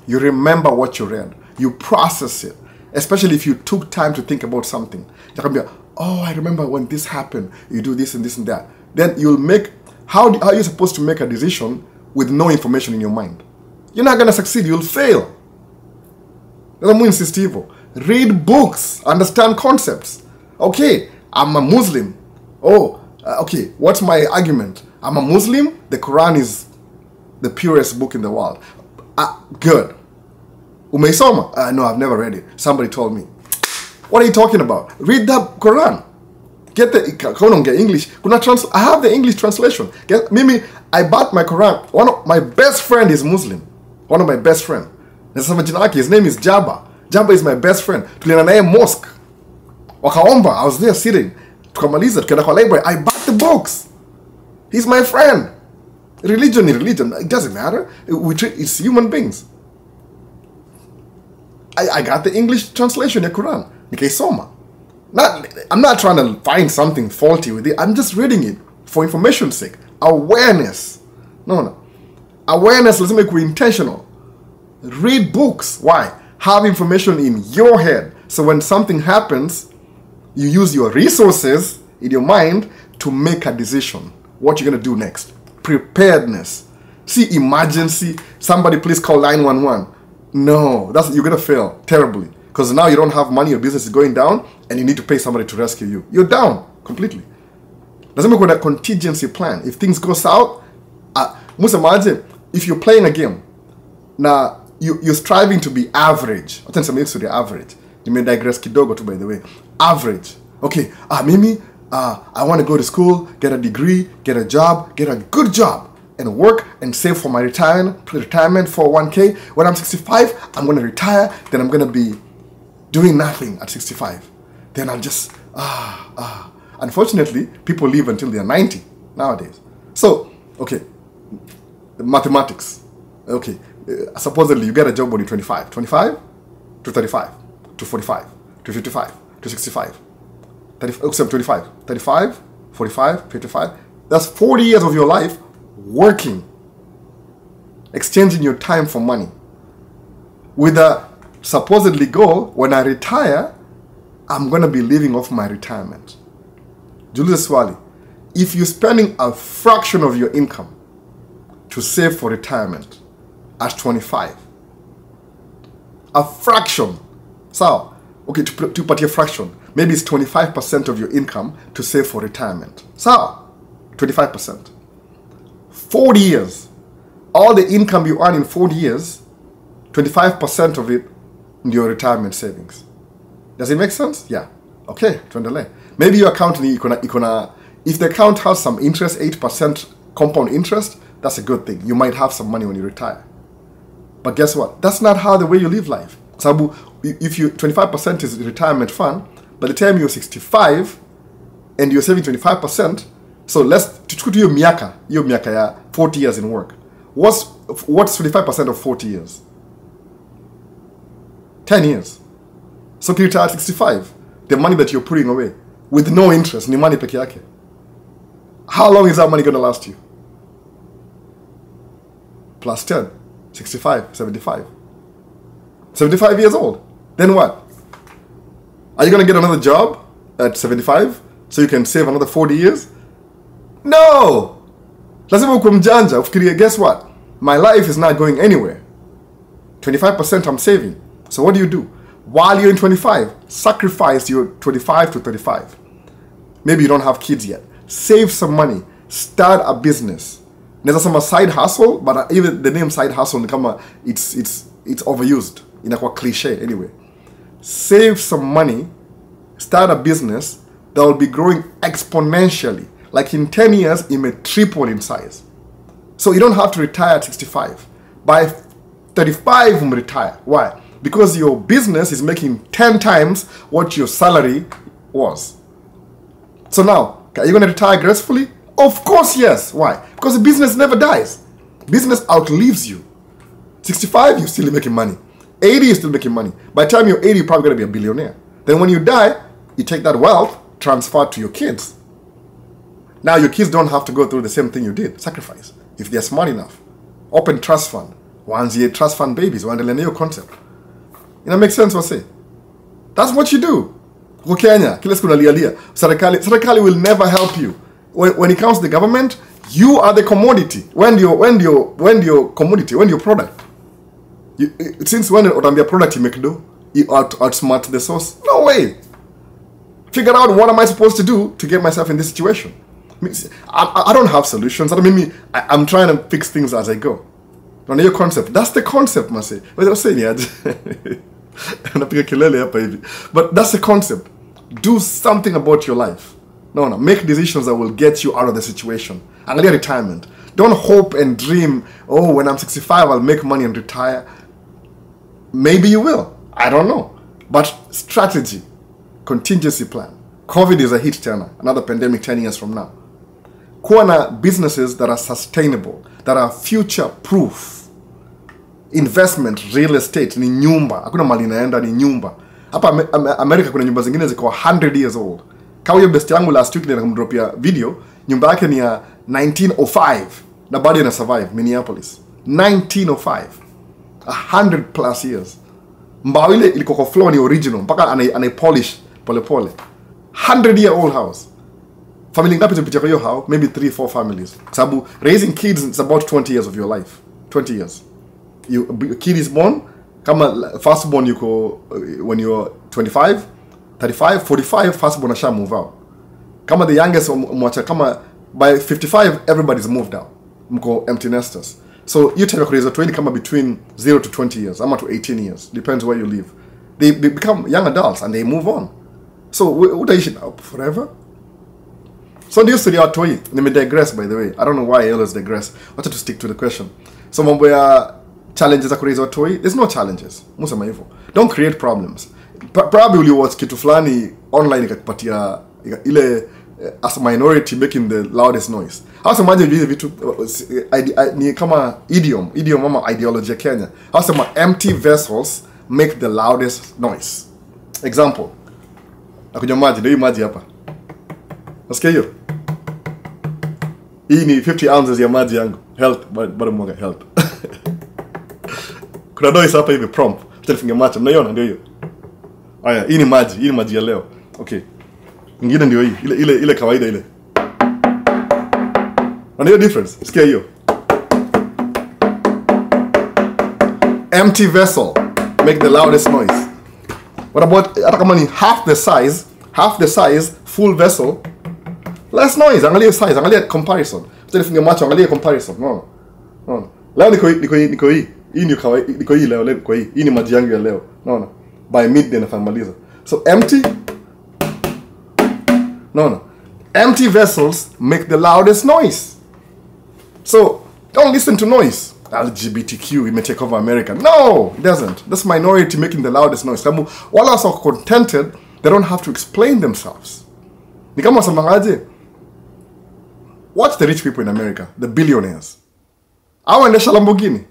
You remember what you read. You process it. Especially if you took time to think about something. You can be like, oh, I remember when this happened. You do this and this and that. Then you'll make, how are you supposed to make a decision with no information in your mind? You're not going to succeed. You'll fail. Read books. Understand concepts. Okay, I'm a Muslim. Oh, okay, what's my argument? I'm a Muslim. The Quran is the purest book in the world. Good. Umeisoma? No, I've never read it. Somebody told me. What are you talking about? Read the Quran. Get the English. I have the English translation. Mimi, I bought my Quran. One of my best friend is Muslim. One of my best friend. His name is Jabba. Jabba is my best friend. Tulienda naye mosque. Wakaomba. I was there sitting. Tukamaliza. Tukaenda kwa library. I bought the books. He's my friend. Religion is religion. It doesn't matter. It's human beings. I got the English translation of Quran. Nikaisoma. I'm not trying to find something faulty with it. I'm just reading it for information's sake. Awareness. No. Awareness, let's make it intentional. Read books. Why? Have information in your head. So when something happens, you use your resources in your mind to make a decision. What you're going to do next. Preparedness. See, emergency. Somebody please call 911. No, you're going to fail terribly. Because now you don't have money, your business is going down, and you need to pay somebody to rescue you. You're down completely. Doesn't make a contingency plan. If things go south, if you're playing a game, now you're striving to be average. The average. You may digress kidogo too, by the way. Average. Okay, Mimi, I want to go to school, get a degree, get a job, get a good job, and work and save for my retirement 401k. When I'm 65, I'm going to retire. Then I'm going to be doing nothing at 65. Then I'll just, Unfortunately, people live until they're 90 nowadays. So, okay, mathematics. Okay, supposedly you get a job when you're 25. 25 to 35 to 45 to 55 to 65. 25, 35, 45, 55. That's 40 years of your life working, exchanging your time for money, with a supposedly goal, when I retire, I'm going to be living off my retirement. Julius Swali, if you're spending a fraction of your income to save for retirement at 25, a fraction, so, okay, to put your fraction, maybe it's 25% of your income to save for retirement. So, 25%. 40 years. All the income you earn in 40 years, 25% of it in your retirement savings. Does it make sense? Yeah. Okay, tuendelee. Maybe your account, if the account has some interest, 8% compound interest, that's a good thing. You might have some money when you retire. But guess what? That's not how the way you live life. Sabu, if you 25% is retirement fund, by the time you're 65 and you're saving 25%, so let's tuchukue hiyo miaka ya 40 years in work. What's 25% of 40 years? 10 years. So if you retire at 65, the money that you're putting away with no interest, ni money peke yake. How long is that money going to last you? Plus 10, 65, 75. 75 years old. Then what? Are you going to get another job at 75 so you can save another 40 years? No! Lazima ukuwe mjanja, ufikirie, guess what? My life is not going anywhere. 25% I'm saving. So what do? While you're in 25, sacrifice your 25 to 35. Maybe you don't have kids yet. Save some money. Start a business. There's some side hustle, but even the name side hustle, it's overused. Inakuwa cliche anyway. Save some money. Start a business that will be growing exponentially. Like in 10 years, it may triple in size. So you don't have to retire at 65. By 35 retire. Why? Because your business is making 10 times what your salary was. So now, are you going to retire gracefully? Of course, yes. Why? Because the business never dies. Business outlives you. 65, you're still making money. 80, you're still making money. By the time you're 80, you're probably going to be a billionaire. Then when you die, you take that wealth, transfer it to your kids. Now your kids don't have to go through the same thing you did, sacrifice. If they're smart enough. Open trust fund. Once you trust fund babies, one new concept. You know, makes sense what I say? That's what you do. Huko Kenya, kila siku nalialia. Serikali will never help you. When it comes to the government, you are the commodity. When your commodity, when your product. Since when utambia product you make do, you outsmart the source. No way. Figure out what am I supposed to do to get myself in this situation. I don't have solutions. I'm trying to fix things as I go. On your concept. That's the concept, Mase. But that's the concept. Do something about your life. No. Make decisions that will get you out of the situation. Angalia retirement. Don't hope and dream, oh, when I'm 65, I'll make money and retire. Maybe you will. I don't know. But strategy, contingency plan. COVID is a hit turner. Another pandemic 10 years from now. Kuwa na businesses that are sustainable, that are future-proof. Investment, real estate, ni nyumba. Hakuna mali inaenda, ni nyumba. Hapa Amerika kuna nyumba zingine ziko 100 years old. Kama hiyo best yangu last week nikamdropia video, nyumba yake ni ya 1905 na bado ina survive Minneapolis. 1905. 100 plus years. Mbao ile ilikuwa kwa floor ni original mpaka anaipolish pole pole. 100-year-old house. Family ngapi tupitia kwa hiyo house? Maybe 3-4 families. Sababu raising kids is about 20 years of your life. 20 years. A kid is born, kama firstborn yuko when you're 25, 35, 45, firstborn asha move out. Kama the youngest mwacha kama by 55 everybody's moved out. Mko empty nesters. So you take a raise of 20 kama between 0 to 20 years, ama to 18 years, depends where you live. They become young adults and they move on. So utaishi forever? So ndio story ya toi. Nime digress by the way. I don't know why I always digress. I wanted to stick to the question. So mambo ya challenges za kuraiza toi, there's no challenges. Musema hivyo. Don't create problems. Probably you watch kitu fulani online ikakupatia ile as a minority making the loudest noise. Hasa imagine hivi vitu ni kama idiom ama ideology ya Kenya. Hasa empty vessels make the loudest noise. Example. Nakunywa maji, ndio maji hapa. Nasikia hiyo? Hii ni 50 ounces ya maji yangu. Health, bado mwanga health. Kuna noise hapa hivi prompt. Acha nifunge macho. Mnaiona ndio hiyo. Haya, hii ni maji ya leo. Okay. Nyingine ndio hii. Ile kawaida ile. Ndio difference. Sikia hiyo. Empty vessel make the loudest noise. What about hata kama ni half the size full vessel less noise? Angalia size, angalia comparison. Acha nifunge macho, angalia comparison. No. Leo niko hii. Hii ndio kawaida, niko hii leo kwa hii. Hii ni maji yangu ya leo. No. By midday nafamaliza. So empty. No. Empty vessels make the loudest noise. So don't listen to noise. LGBTQ, it may take over America. No, it doesn't. This minority making the loudest noise. While are so contented, they don't have to explain themselves. Ni kama wasamangaje? Watch the rich people in America, the billionaires. Hawaendesha Lamborghini?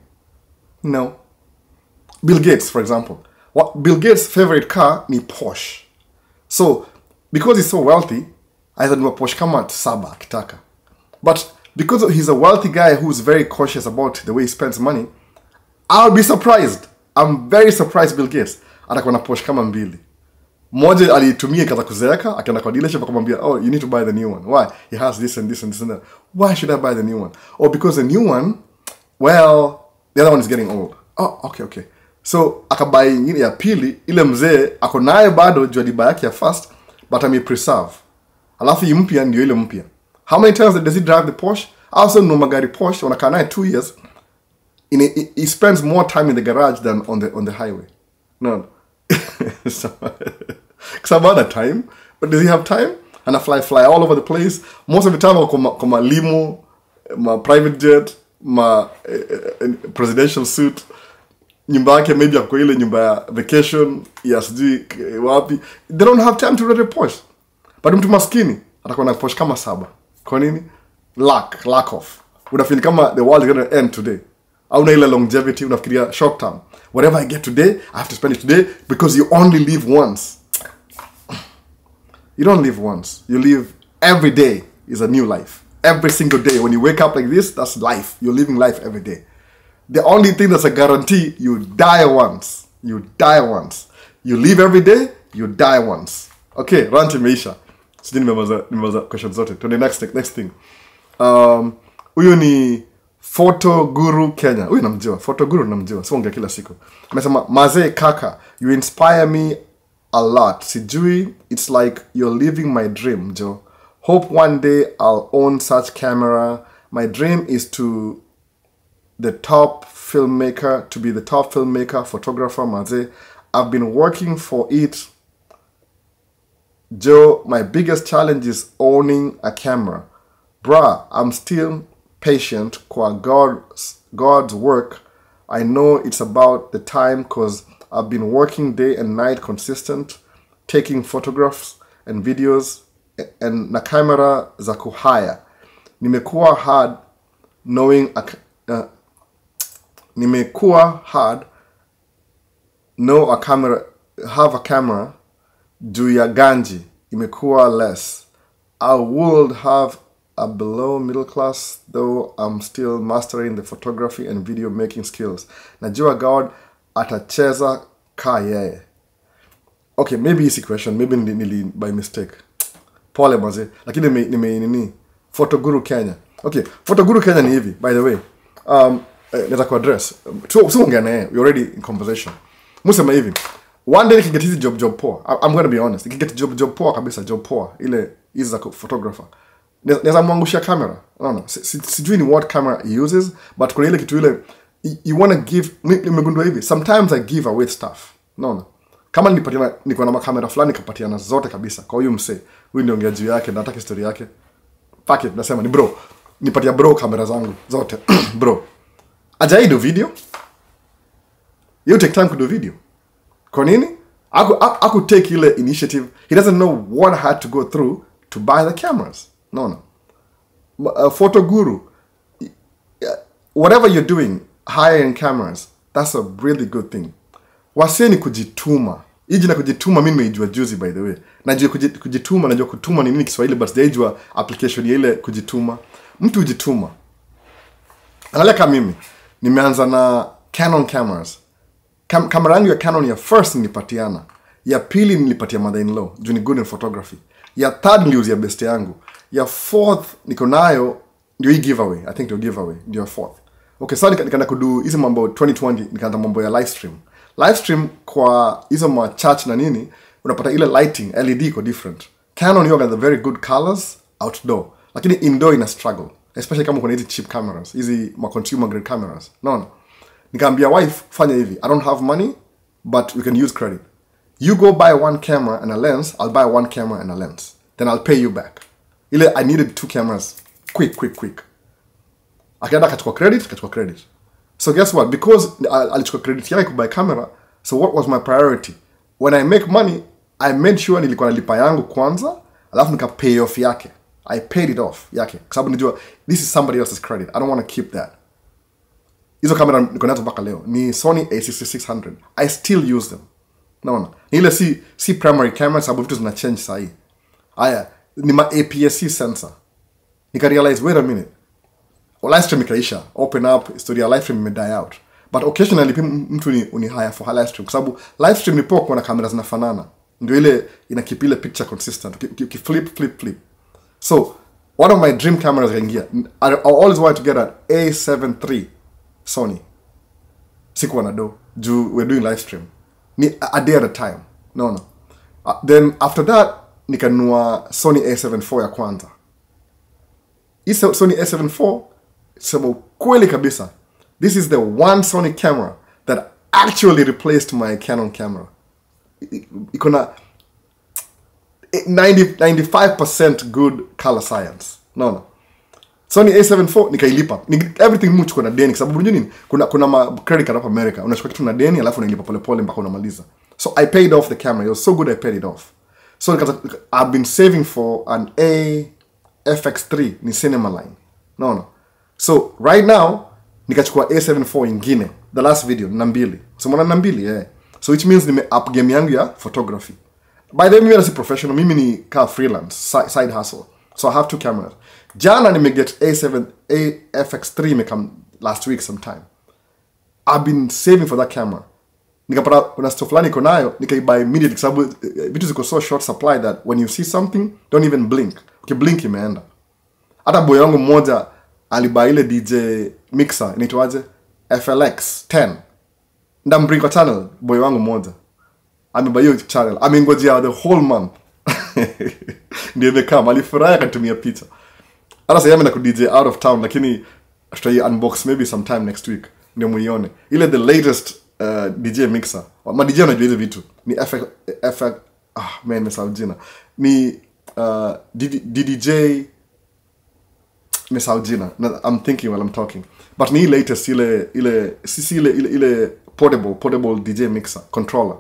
No. Bill Gates, for example. Bill Gates' favorite car ni Porsche. So, because he's so wealthy, I said, Porsche kama saba akitaka. But because he's a wealthy guy who's very cautious about the way he spends money, I'll be surprised. I'm very surprised Bill Gates atakuwa na Porsche kama mbili. Moja alitumia ikaza kuzeeka, akaenda kwa dealership akamwambia, "Oh, you need to buy the new one." Why? He has this and this and this and that. Why should I buy the new one? Oh, because the new one, well, the other one is getting old. Oh, okay. So akabai nyingine ya pili, ile mzee ako nayo bado juu aliba yake ya first, but ame-preserve. Alafu hii mpya ndio ile mpya. How many times does he drive the Porsche? Also no magari Porsche wanakaa naye 2 years. He spends more time in the garage than on the highway. No. Because about that time, but does he have time? And I fly all over the place. Most of the time, I come limo, my private jet, my presidential suit. nyumba yake maybe kwa ile nyumba ya vacation ya sijui wapi, they don't have time to rent a Porsche. But mtu maskini atakuwa na Porsche kama 7. Kwa nini? Lack of. Unafeel kama the world is going to end today. Au na ile longevity, unafikiria short term. Whatever I get today, I have to spend it today because you only live once. You don't live once. You live every day is a new life. Every single day. When you wake up like this, that's life. You're living life every day. The only thing that's a guarantee, you die once. You die once. You live every day, you die once. Okay, run to Maisha. Sijui nimemaza questions zote. To the next thing. Huyu ni Photo Guru Kenya. Huyu namjua. Photo Guru namjua. Sio ongea kila siku. Amesema, "Mazee kaka, you inspire me a lot. Sijui, it's like you're living my dream, Joe. Hope one day I'll own such camera. My dream is to be the top filmmaker, photographer, Mazee. I've been working for it. Joe, my biggest challenge is owning a camera. Bruh, I'm still patient kwa God's work. I know it's about the time because I've been working day and night consistent, taking photographs and videos and na camera za kuhaya. Nimekuwa hard know a camera, have a camera, juu ya ganji, imekuwa less. I would have a below middle class, though I'm still mastering the photography and video making skills. Najua God atacheza ka yeye." Okay, maybe easy question, maybe nili by mistake. Pole maze, lakini nime Photo Guru Kenya. Okay, Photo Guru Kenya ni hivi, by the way. Neza ku address. So ongea naye, we already in conversation. Musema hivi, one day nikiget hizi job poa. I'm going to be honest. Nikiget job poa kabisa, job poa. Ile hizi za photographer. Neza muangushia camera. No. Sijui ni what camera he uses, but kuna ile kitu ile you want to give, nimegundua hivi, sometimes I give away stuff. No. Kama niko na kamera fulani nikapatiana zote kabisa kwa huyu msee. Huyu ndio ongea juu yake, nataka story yake. Packet nasema ni bro. Nipatia bro kamera zangu zote. Bro. Ajai do video. You take time to do video. Kwa nini? Aku take ile initiative. He doesn't know what I had to go through to buy the cameras. No. Photo Guru. Whatever you're doing, hiring cameras, that's a really good thing. Wasee ni kujituma. Hiji na kujituma mimi nimeijua juzi by the way. Najua kujituma, najua kutuma ni nini Kiswahili, but sijaijua application ya ile kujituma. Mtu ujituma. Angalia kama mimi nimeanza na Canon cameras. Kamera yangu ya Canon ya first nilipatiana. Ya pili nilipatia mother-in-law, juu ni good in photography. Ya third niliuzia best yangu. Ya fourth niko nayo ndio hii giveaway. I think ndio giveaway ndio ya fourth. Okay, sasa nikaenda kudu hizo mambo 2020, nikaanza mambo ya live stream. Live stream kwa hizo ma church na nini, unapata ile lighting LED iko different. Canon yoga the very good colors outdoor, lakini indoor ina struggle, especially kama kuna hizi cheap cameras, hizi ma consumer grade cameras. No. Nikaambia wife, fanya hivi, I don't have money but we can use credit. You go buy one camera and a lens, I'll buy one camera and a lens. Then I'll pay you back. Ile I needed 2 cameras quick. Akaenda kachukua credit. So guess what? Because alichukua credit yake kubuy camera, so what was my priority? When I make money, I made sure nilikuwa nalipa yangu kwanza, alafu nika pay off yake. I paid it off yake. Kwa sababu nijua this is somebody else's credit. I don't want to keep that. Hizo camera niko nazo mpaka leo ni Sony a6600. I still use them. No. Ile si primary camera, sababu vitu zina change sahi. Aya, ni ma APS-C sensor. Nika realize, wait a minute. Live stream ikaisha, open up, story ya live stream ime die out. But occasionally mtu uni hire for live stream. Kwa sababu live stream ni poa kwa na kamera zinafanana. Ndio ile keep ile picture consistent. Flip. So, one of my dream cameras kaingia. I always wanted to get an A7 III Sony. Sikuwa na do. We're doing live stream. Ni a day at a time. No. Then after that, nikanunua Sony A7 IV ya kwanza. Hii Sony A7 IV, sema kweli kabisa, this is the one Sony camera that actually replaced my Canon camera. Iko na 95% good color science. No. Sony A7 IV nikailipa. Everything much kuna deni, sababu unajua nini? Kuna ma credit card hapa America. Unachukua kitu na deni alafu unailipa pole pole mpaka unamaliza. So I paid off the camera. It was so good I paid it off. So I've been saving for an FX3 ni cinema line. No. So right now nikachukua A7 IV ingine. The last video na mbili. So mwana na mbili, yeah. So which means nime up game yangu ya photography. By the way, mimi si professional, mimi ni ka freelance, side hustle. So I have 2 cameras. Jana nime get FX3 may come last week sometime. I've been saving for that camera. Nikapata kuna stuff fulani iko nayo, nikaibuy immediately sababu vitu ziko so short supply that when you see something, don't even blink. Ukiblink imeenda. Hata boy wangu mmoja alibuy ile DJ mixer inaitwaje? FLX 10. Ndambring kwa channel boy wangu mmoja. Amebuy hiyo channel. Amengojea the whole month. Ndio imekama alifurahi akatumia picha. Hata sasa yame na ku DJ out of town lakini tutai unbox maybe sometime next week ndio muione. Ile the latest DJ mixer. Ma DJ unajua hizo vitu. Ni FX man nimesahau jina. Ni DDJ nimesahau jina. I'm thinking while I'm talking. But ni latest ile Sisi ile portable DJ mixer controller.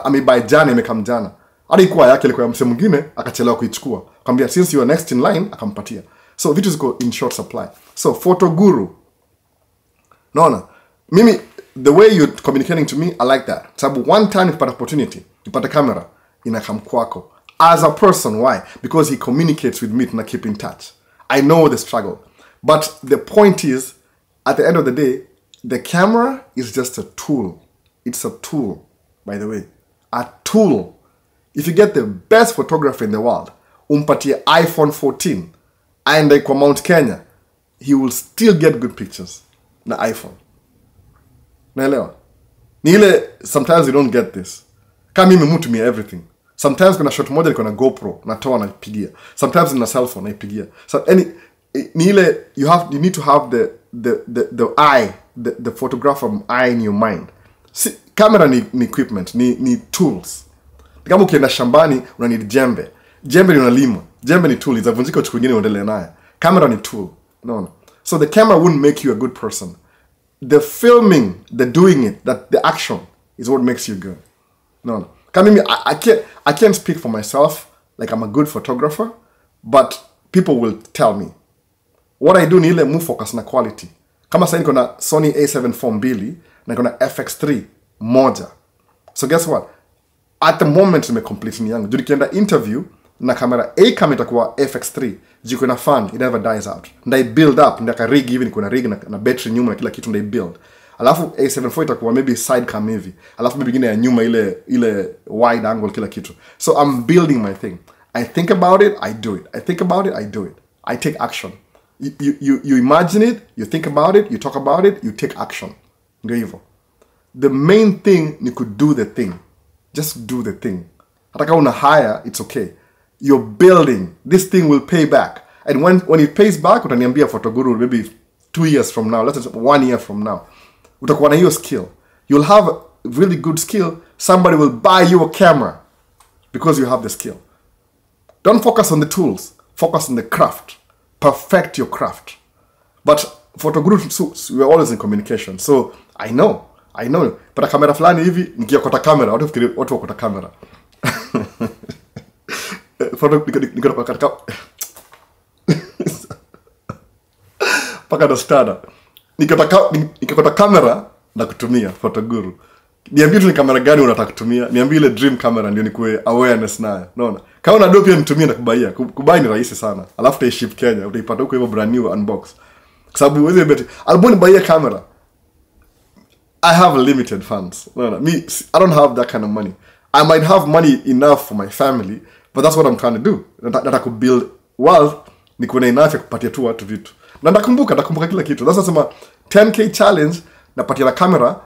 Amebuy jana imekam jana. Hadi ikuwa yake ilikuwa ya mse mwingine akachelewa kuichukua. Akamwambia since you are next in line akampatia. So vitu ziko in short supply. So photo guru. Naona mimi the way you're communicating to me I like that. Sababu one time ukipata opportunity, ukipata camera inakam kwako. As a person, why? Because he communicates with me to keep in touch. I know the struggle. But the point is at the end of the day, the camera is just a tool. It's a tool, by the way. A tool. If you get the best photographer in the world, umpatie iPhone 14, and kwa Mount Kenya, he will still get good pictures na iPhone. Naelewa? Ni ile, sometimes you don't get this. Kama mimi mutumia everything. Sometimes kuna shot moja liko na GoPro, natoa naipigia. Sometimes na cell phone naipigia. So ni ile, you need to have the eye, the photographer eye in your mind. See, camera ni equipment, ni tools. Kama ukienda shambani una need jembe. Jembe ni unalima. Jembe ni tool, itavunjika uchukue nyingine uendelee nayo. Camera ni tool. No. So the camera wouldn't make you a good person. The filming, the doing it, the action is what makes you good. No. Kama mimi I can't speak for myself like I'm a good photographer, but people will tell me. What I do ni ile move focus na quality. Kama sasa niko na Sony A7 IV mbili na niko na FX3 moja. So guess what? At the moment nime complete ni yangu. Juu nikienda interview na kamera kama itakuwa FX3, jiko na fan, it never dies out. Ndai build up, ndaka rig hivi niko na rig na battery nyuma na kila kitu ndai build. Alafu A7 IV itakuwa maybe side cam hivi. Alafu maybe ingine ya nyuma ile wide angle kila kitu. So I'm building my thing. I think about it, I do it. I think about it, I do it. I take action. You imagine it, you think about it, you talk about it, you take action. Ndio hivyo. The main thing ni could do the thing. Just do the thing. Hata kama una hire, it's okay. You're building. This thing will pay back. And when it pays back, utaniambia photoguru maybe 2 years from now, let's say 1 year from now. Utakuwa na hiyo skill. You'll have a really good skill. Somebody will buy you a camera because you have the skill. Don't focus on the tools. Focus on the craft. Perfect your craft. But photoguru, we're always in communication. So I know. Pata kamera fulani hivi, nikiokota kamera, watu wakota kamera. Paka ndo stada. Nikiokota kamera na kutumia photoguru. Niambie tu ni kamera gani unataka kutumia. Niambie ile dream camera ndio nikuwe awareness nayo. Unaona? Kama una do pia nitumie na kubaia. Kubai ni rahisi sana. Alafu tai ship Kenya, utaipata huko hivyo brand new unbox. Kwa sababu wewe beti albuni buy camera. I have limited funds. No. Me, I don't have that kind of money. I might have money enough for my family, but that's what I'm trying to do. That I could build wealth, nikuwe na enough ya kupatia tu watu vitu. Na ndakumbuka kila kitu. That's sema 10K challenge, napatia na camera,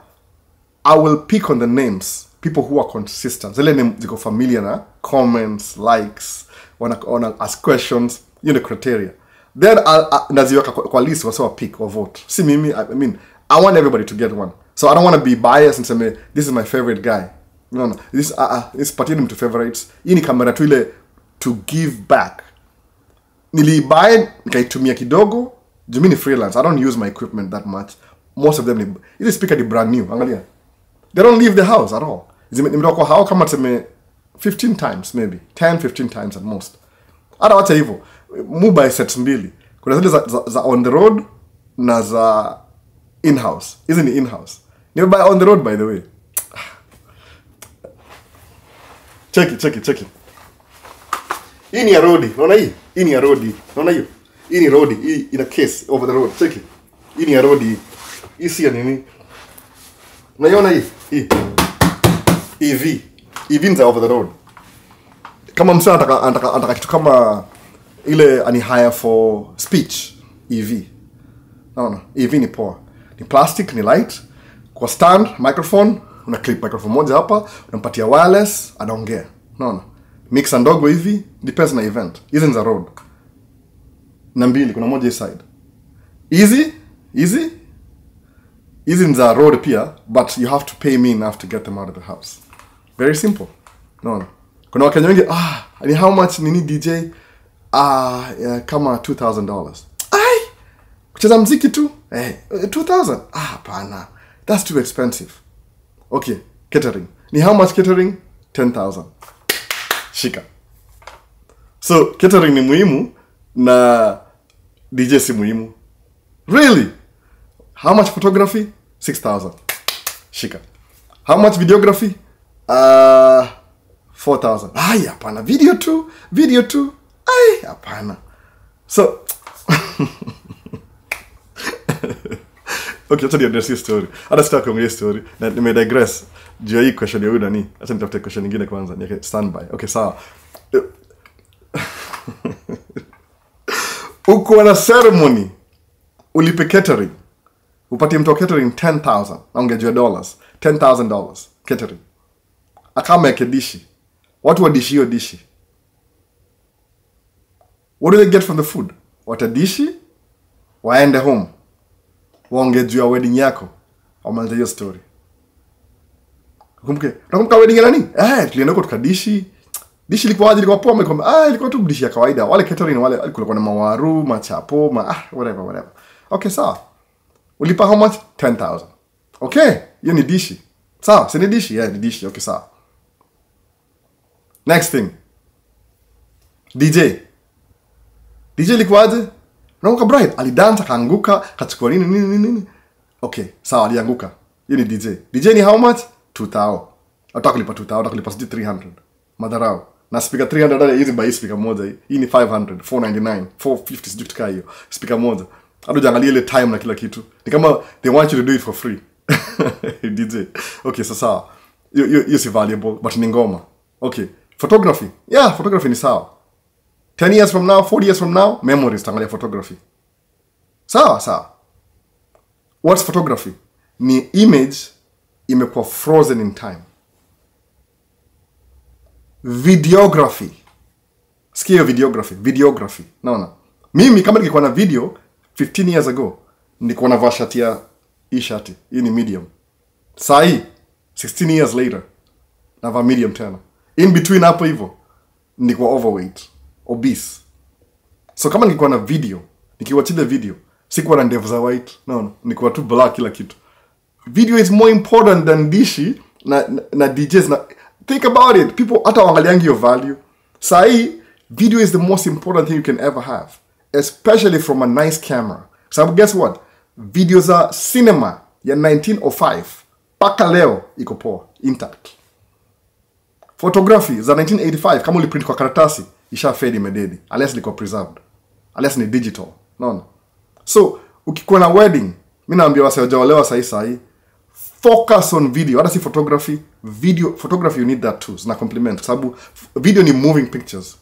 I will pick on the names, people who are consistent. Zile name ziko familiar na comments, likes, wanna ask questions, you know, criteria. Then naziweka kwa list wasa pick or vote. See me, I mean, I want everybody to get one. So I don't want to be biased and say, this is my favorite guy. No. This patini to favorites. Hii ni kamera tu ile to give back. nilibuy nikaitumia kidogo. Jumi ni freelance. I don't use my equipment that much. Most of them ni speaker ni brand new. Angalia. They don't leave the house at all. Nimetoka kwa hao kama tuseme 15 times maybe. 10-15 times at most. Hata wacha hivyo. Buy sets mbili. Kuna zile za on the road na za in-house. Hizi ni in-house. Buy on the road by the way. Check it. Hii ni ya road. Unaona hii? Hii ni ya road. Unaona hiyo? Hii ni road. Hii ina case over the road. Check it. Hii ni ya road. Hii si ya nini? Unaiona hii? Hii. EV. EV ni over the road. Kama msana anataka kitu kama ile ani hire for speech. EV. Naona. EV ni poa. Ni plastic, ni light. Kwa stand, microphone, una clip microphone moja hapa, unampatia wireless, anaongea. Naona. Mixer ndogo hivi, depends na event. Hizi ni za road. Na mbili, kuna moja hii side. Easy ni za road pia, but you have to pay me enough to get them out of the house. Very simple. No. Kuna wakenya wengi, ni how much nini DJ? Kama $2,000. Ai! Kucheza mziki tu? 2,000? Hapana. That's too expensive. Okay, catering. Ni how much catering? 10,000. Shika. So, catering ni muhimu na DJ si muhimu. Really? How much photography? 6,000. Shika. How much videography? 4,000. Ai, hapana. Video too. Ai, hapana. So, okay, acha niaddress story. Hata sitaki kuongea story. Na nime digress. Juu hii question ya huyu nani? Acha nitafute question nyingine kwanza. Ni standby. Okay, sawa. Uko na ceremony. Ulipe catering. Upatie mtu catering 10,000. Naongea dollars. $10,000 catering. Akama yake dishi. Watu wa dishi hiyo dishi. What do they get from the food? Watadishi, waende home. Waongee juu ya wedding yako. Wamaliza hiyo story. Nakumbuka wedding ya nani? Tulienda huko tukadishi. Dishi ilikuwa aje? Ilikuwa poa, mmekwambia ilikuwa tu dishi ya kawaida. Wale catering wale kulikuwa na mawaru, machapo, whatever. Okay, sawa. Ulipa how much? 10,000. Okay, hiyo ni dishi. Sawa, si ni dishi? Yeah, ni dishi. Okay, sawa. Next thing. DJ ilikuwa aje? Nakumbuka bride alidance akaanguka, kachukua nini. Okay, sawa, alianguka. Hiyo ni DJ. DJ ni how much? 2,000. Nataka kulipa 2,000, nataka kulipa 300. Madharau. Na speaker 300 dada hizi by speaker moja hii. Hii ni 500, 499, 450 sijui tukaa hiyo. Speaker moja. Hado jangalia ile time na kila kitu. Ni kama they want you to do it for free. DJ. Okay, so sawa. You si valuable but ni ngoma. Okay. Photography. Yeah, photography ni sawa. 10 years from now, 40 years from now, memories tangalia photography. Sawa. What's photography? Ni image imekuwa frozen in time. Videography. Sikia videography. Naona. Mimi kama ningekuwa na video 15 years ago, nilikuwa na shati ya hii shati. Hii ni medium. Sai 16 years later, navaa medium tena. In between hapo hivyo, nilikuwa overweight, obese. So kama nilikuwa na video, nikiwatch ile video, sikuwa na ndevu za white. No, nilikuwa tu black kila kitu. Video is more important than dishi na DJs na think about it. People hata waangaliangi your value. Sai video is the most important thing you can ever have, especially from a nice camera. So guess what? Video za cinema ya 1905 paka leo iko poa, intact. Photography za 1985 kama uliprint kwa karatasi isha fade imededi, unless liko preserved, unless ni digital. No. So ukikuwa na wedding, mimi naambia wase wajaolewa sahi focus on video. Hata si photography, photography you need that too. Na complement sababu video ni moving pictures,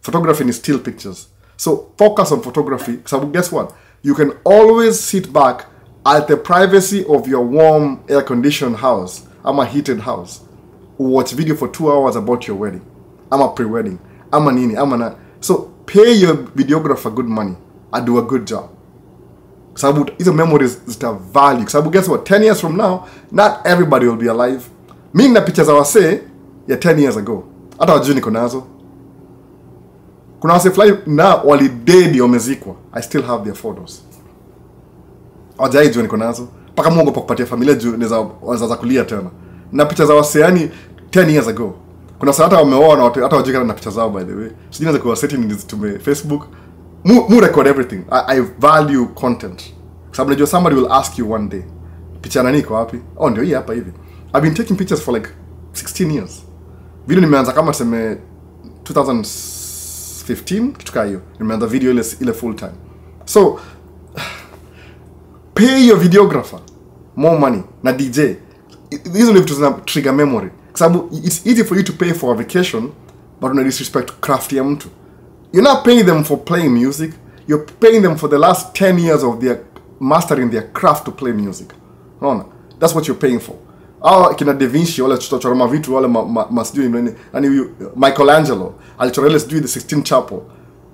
photography ni still pictures. So focus on photography sababu guess what? You can always sit back at the privacy of your warm air conditioned house ama heated house, watch video for 2 hours about your wedding ama pre-wedding ama nini ama na. So pay your videographer good money and do a good job. Sababu hizo memories zita value. Sababu guess what? 10 years from now, not everybody will be alive. Mimi na picha za wase ya 10 years ago. Hata wajui niko nazo. Kuna wase fly na wali dead wamezikwa. I still have their photos. Hawajai jua niko nazo. Paka Mungu pa kupatia familia juu za kulia tena. Na picha za wase yani 10 years ago. Kuna wase hata wameoa na hata wajui na picha zao by the way. Sijui naweza kuwa setting to Facebook. Mu record everything. I value content. Sababu najua somebody will ask you one day. Picha nani iko wapi? Oh ndio hii hapa hivi. I've been taking pictures for like 16 years. Video nimeanza kama tuseme 2015 kitu kama hiyo. Nimeanza video ile full time. So pay your videographer more money na DJ. These are to trigger memory. Sababu it's easy for you to pay for a vacation but una disrespect craft ya mtu. You're not paying them for playing music. You're paying them for the last 10 years of their mastering their craft to play music. Unaona? That's what you're paying for. Kina Da Vinci wale tutochora vitu wale masijui nini. Yani Michelangelo alichora ile sijui the Sistine Chapel.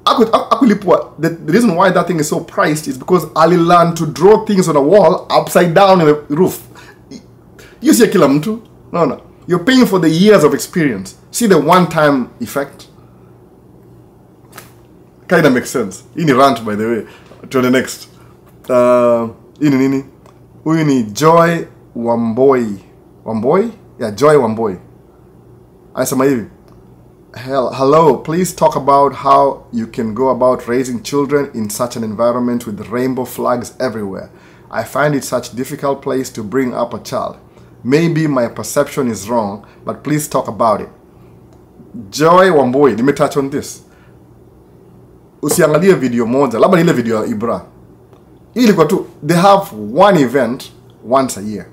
Akulipwa. The reason why that thing is so priced is because Ali learned to draw things on a wall upside down in the roof. You see kila mtu. No. You're paying for the years of experience. See the one-time effect. Kinda makes sense. Hii ni rant by the way. To the next. Hii ni nini? Huyu ni Joy Wamboi. Wamboi? Yeah, Joy Wamboi. Anasema hivi. Hello, please talk about how you can go about raising children in such an environment with rainbow flags everywhere. I find it such a difficult place to bring up a child. Maybe my perception is wrong, but please talk about it. Joy Wamboi, let me touch on this. Usiangalie video moja, labda ile video ya Ibra. Ili kwa tu, they have one event once a year.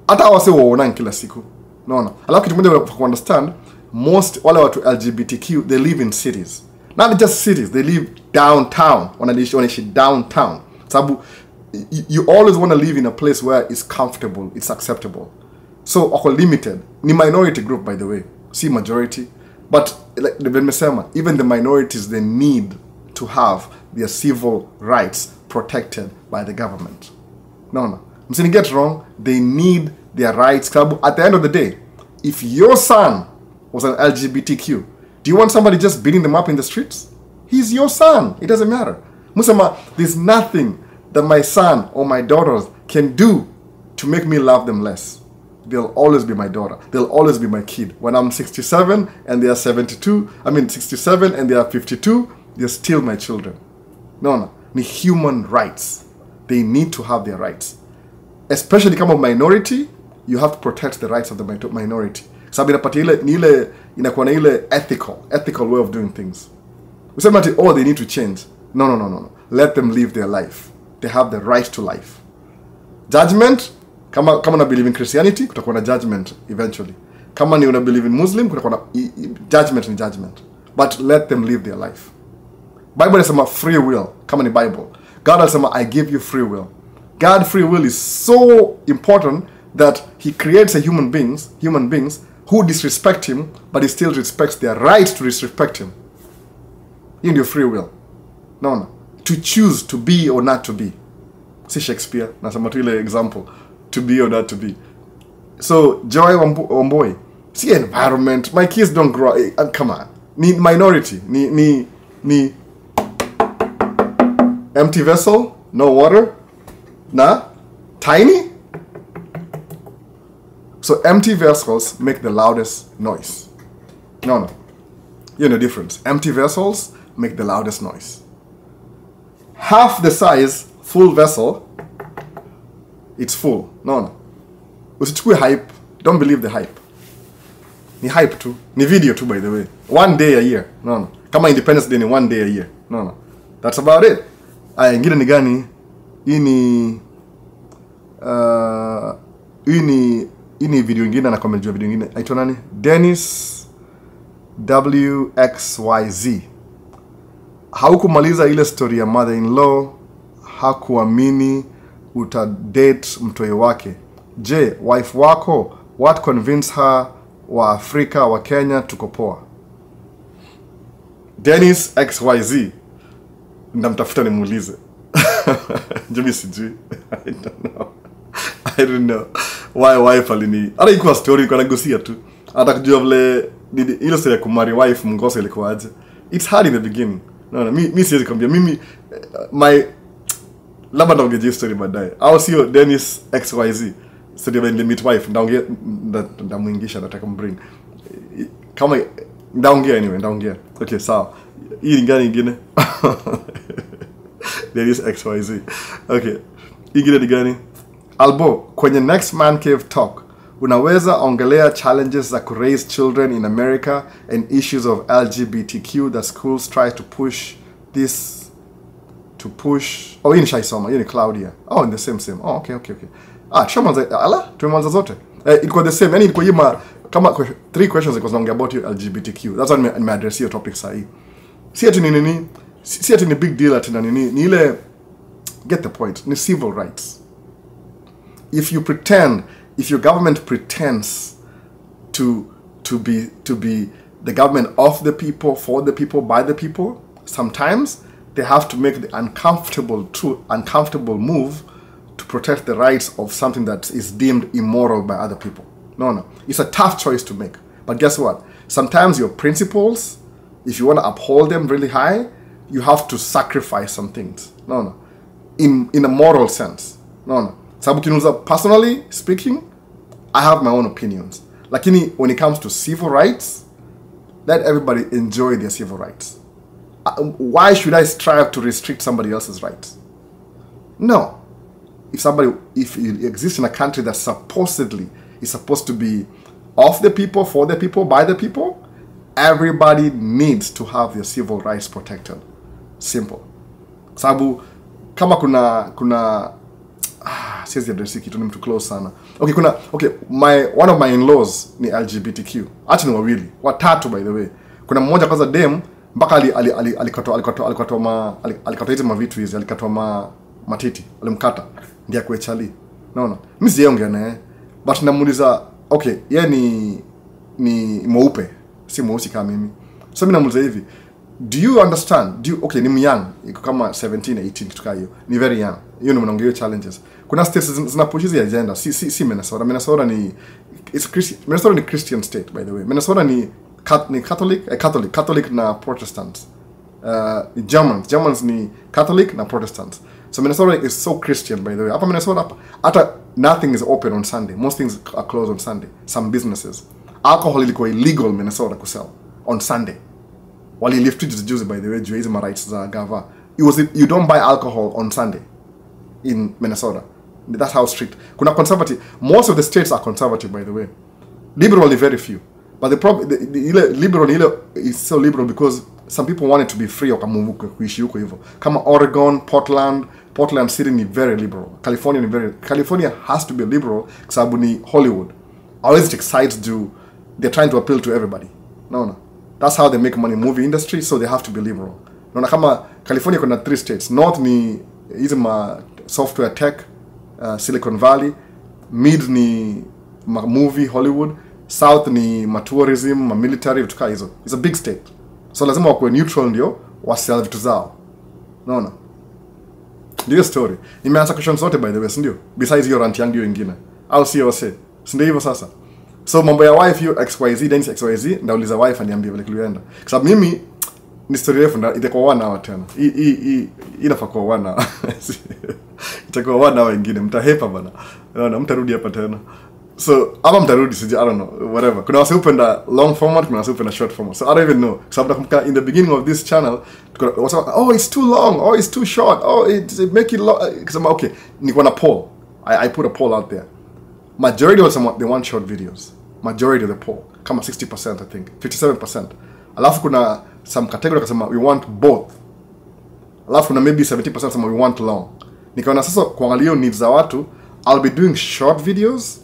Hata wase waona kila siku. Naona. Alafu kitu moja kwa understand, most wale watu LGBTQ, they live in cities. Not just cities, they live downtown. Wanaishi downtown. Sababu you always want to live in a place where it's comfortable, it's acceptable. So wako limited. Ni minority group by the way. See majority. But like nimesema, even the minorities they need to have their civil rights protected by the government. No. Msini get wrong, they need their rights. At the end of the day, if your son was an LGBTQ, do you want somebody just beating them up in the streets? He's your son. It doesn't matter. Musema, there's nothing that my son or my daughters can do to make me love them less. They'll always be my daughter. They'll always be my kid. When I'm 67 and they are 67 and they are 52, they're still my children. No. Ni human rights. They need to have their rights. Especially come of minority, you have to protect the rights of the minority. Sabi inapati ile inakuwa na ile ethical way of doing things. Usema ati they need to change. No. Let them live their life. They have the right to life. Judgment, kama una believe in Christianity, kutakuwa na judgment eventually. Kama ni una believe in Muslim, kutakuwa na judgment. But let them live their life. Bible inasema free will, kama ni Bible. God anasema I give you free will. God's free will is so important that he creates human beings who disrespect him, but he still respects their right to disrespect him. In your free will. No. To choose to be or not to be. See Shakespeare, nasema tu ile example. To be or not to be. So, Joy Wamboi. See environment. My kids don't grow up. Come on. Ni minority. Ni empty vessel. No water. Na? Tiny? So empty vessels make the loudest noise. No. You know the difference. Empty vessels make the loudest noise. Half the size, full vessel, it's full. No. Usichukue hype. Don't believe the hype. Ni hype too. Ni video too, by the way. One day a year. No. Kama Independence Day ni one day a year. No. That's about it. Aya, ingine ni gani? Hii ni video ingine na comment video ingine. Aitwa nani? Dennis WXYZ. Haukumaliza ile story ya mother-in-law, hakuamini utadate mtoi wake. Je, wife wako, what convinced her wa Afrika wa Kenya tuko poa? Dennis XYZ. Ndamtafuta nimuulize. Jumi sijui. I don't know. Why wife alini. Hata ikuwa story kwa nagusia tu. Hata kujua vile ile story ya kumari wife mngoso ilikuwa aje. it's hard in the beginning. No, mi siwezi kwambia mimi my labda ndaongea story baadaye. Au sio Dennis XYZ. Story about the midwife ndaongea ndamuingisha nataka mbring. Kama ndaongea. Okay, sawa. Hii ngani nyingine? Dennis XYZ. Okay. Ingine ni gani? Albo, kwenye Next Man Cave Talk, unaweza ongelea challenges za raise children in America and issues of LGBTQ that schools try to push. Oh, hii ni Shaisoma, hii ni Claudia. Oh, in the same. Oh, okay. Tumeanza zote. Ilikuwa the same, yani ilikuwa hii kama 3 questions because naongea about LGBTQ. That's why I address your topic sahi. Si ati ni big deal ati na nini. Ni ile get the point. Ni civil rights. If your government pretends to be the government of the people, for the people, by the people, sometimes they have to make the uncomfortable move to protect the rights of something that is deemed immoral by other people. No. It's a tough choice to make. But guess what? Sometimes your principles, if you want to uphold them really high, you have to sacrifice some things. No. In a moral sense. No. Sababu kinuza, personally speaking, I have my own opinions. Lakini when it comes to civil rights, let everybody enjoy their civil rights. Why should I strive to restrict somebody else's rights? No. If you exist in a country that supposedly is supposed to be of the people, for the people, by the people, everybody needs to have their civil rights protected. Simple. Sababu kama kuna siwezi address kitu ni mtu close sana. Okay, one of my in-laws ni LGBTQ. Acha ni wawili, watatu by the way. Kuna mmoja kwanza dem mpaka alikatoa hizo mavitu hizi, alikatoa matiti, alimkata ndio kwa chali. Naona. Mimi siongea naye. But namuuliza, okay, yeye ni mweupe, si mweusi kama mimi. So mimi namuuliza hivi, do you understand? Okay, ni young, iko kama 17, 18 kitu kama hiyo. Ni very young. Hiyo ndio mnaongea challenges. Kuna states zinapush hizi agenda. Si Minnesota. Minnesota ni Minnesota ni Christian state by the way. Minnesota ni Catholic na Protestants. Germans ni Catholic na Protestants. So Minnesota is so Christian by the way. Hapa Minnesota hata nothing is open on Sunday. Most things are closed on Sunday. Some businesses. Alcohol ilikuwa illegal in Minnesota kusell on Sunday. Wali lifted juice by the way, juu hizo rights za gava. You don't buy alcohol on Sunday in Minnesota. That's how strict. Kuna conservative. Most of the states are conservative by the way. Liberal very few. But the problem, liberal is so liberal because some people want it to be free wakamuvu kuishi huko hivyo. Kama Oregon, Portland City ni very liberal. California has to be liberal kwa sababu ni Hollywood. Always take sides they're trying to appeal to everybody. No. That's how they make money in movie industry, so they have to be liberal. Naona kama California kuna 3 states. North ni hizo software tech, Silicon Valley. Mid ni movie Hollywood. South ni tourism, military, vitu kama hizo. It's a big state. So lazima wakuwe neutral ndio wasell vitu zao. Naona. Ndio story. Nimeanza questions zote by the way, ndio. Besides your rant yangu nyingine. Au sio wase. Ndio hivyo sasa. So mambo ya wife hiyo XYZ, Dennis XYZ, ndauliza wife aniambie vile kilienda. Kwa sababu mimi ni story refu ndio itakuwa 1 hour tena. Inafaa kuwa 1 hour. Itakuwa 1 hour nyingine mtahepa bana. Naona mtarudi hapa tena. So ama mtarudi sije, I don't know, whatever. Kuna wase upenda long format, kuna wase upenda short format. So I don't even know. Sababu nakumbuka in the beginning of this channel wase it's too long, it's too short, it make it long. Because okay, niko na poll. I put a poll out there. Majority of them they want short videos. Majority of the poll, kama 60% I think, 57%. Alafu kuna some category kasema we want both. Alafu kuna maybe 70% kasema we want long. Nikaona sasa kuangalia needs za watu, I'll be doing short videos,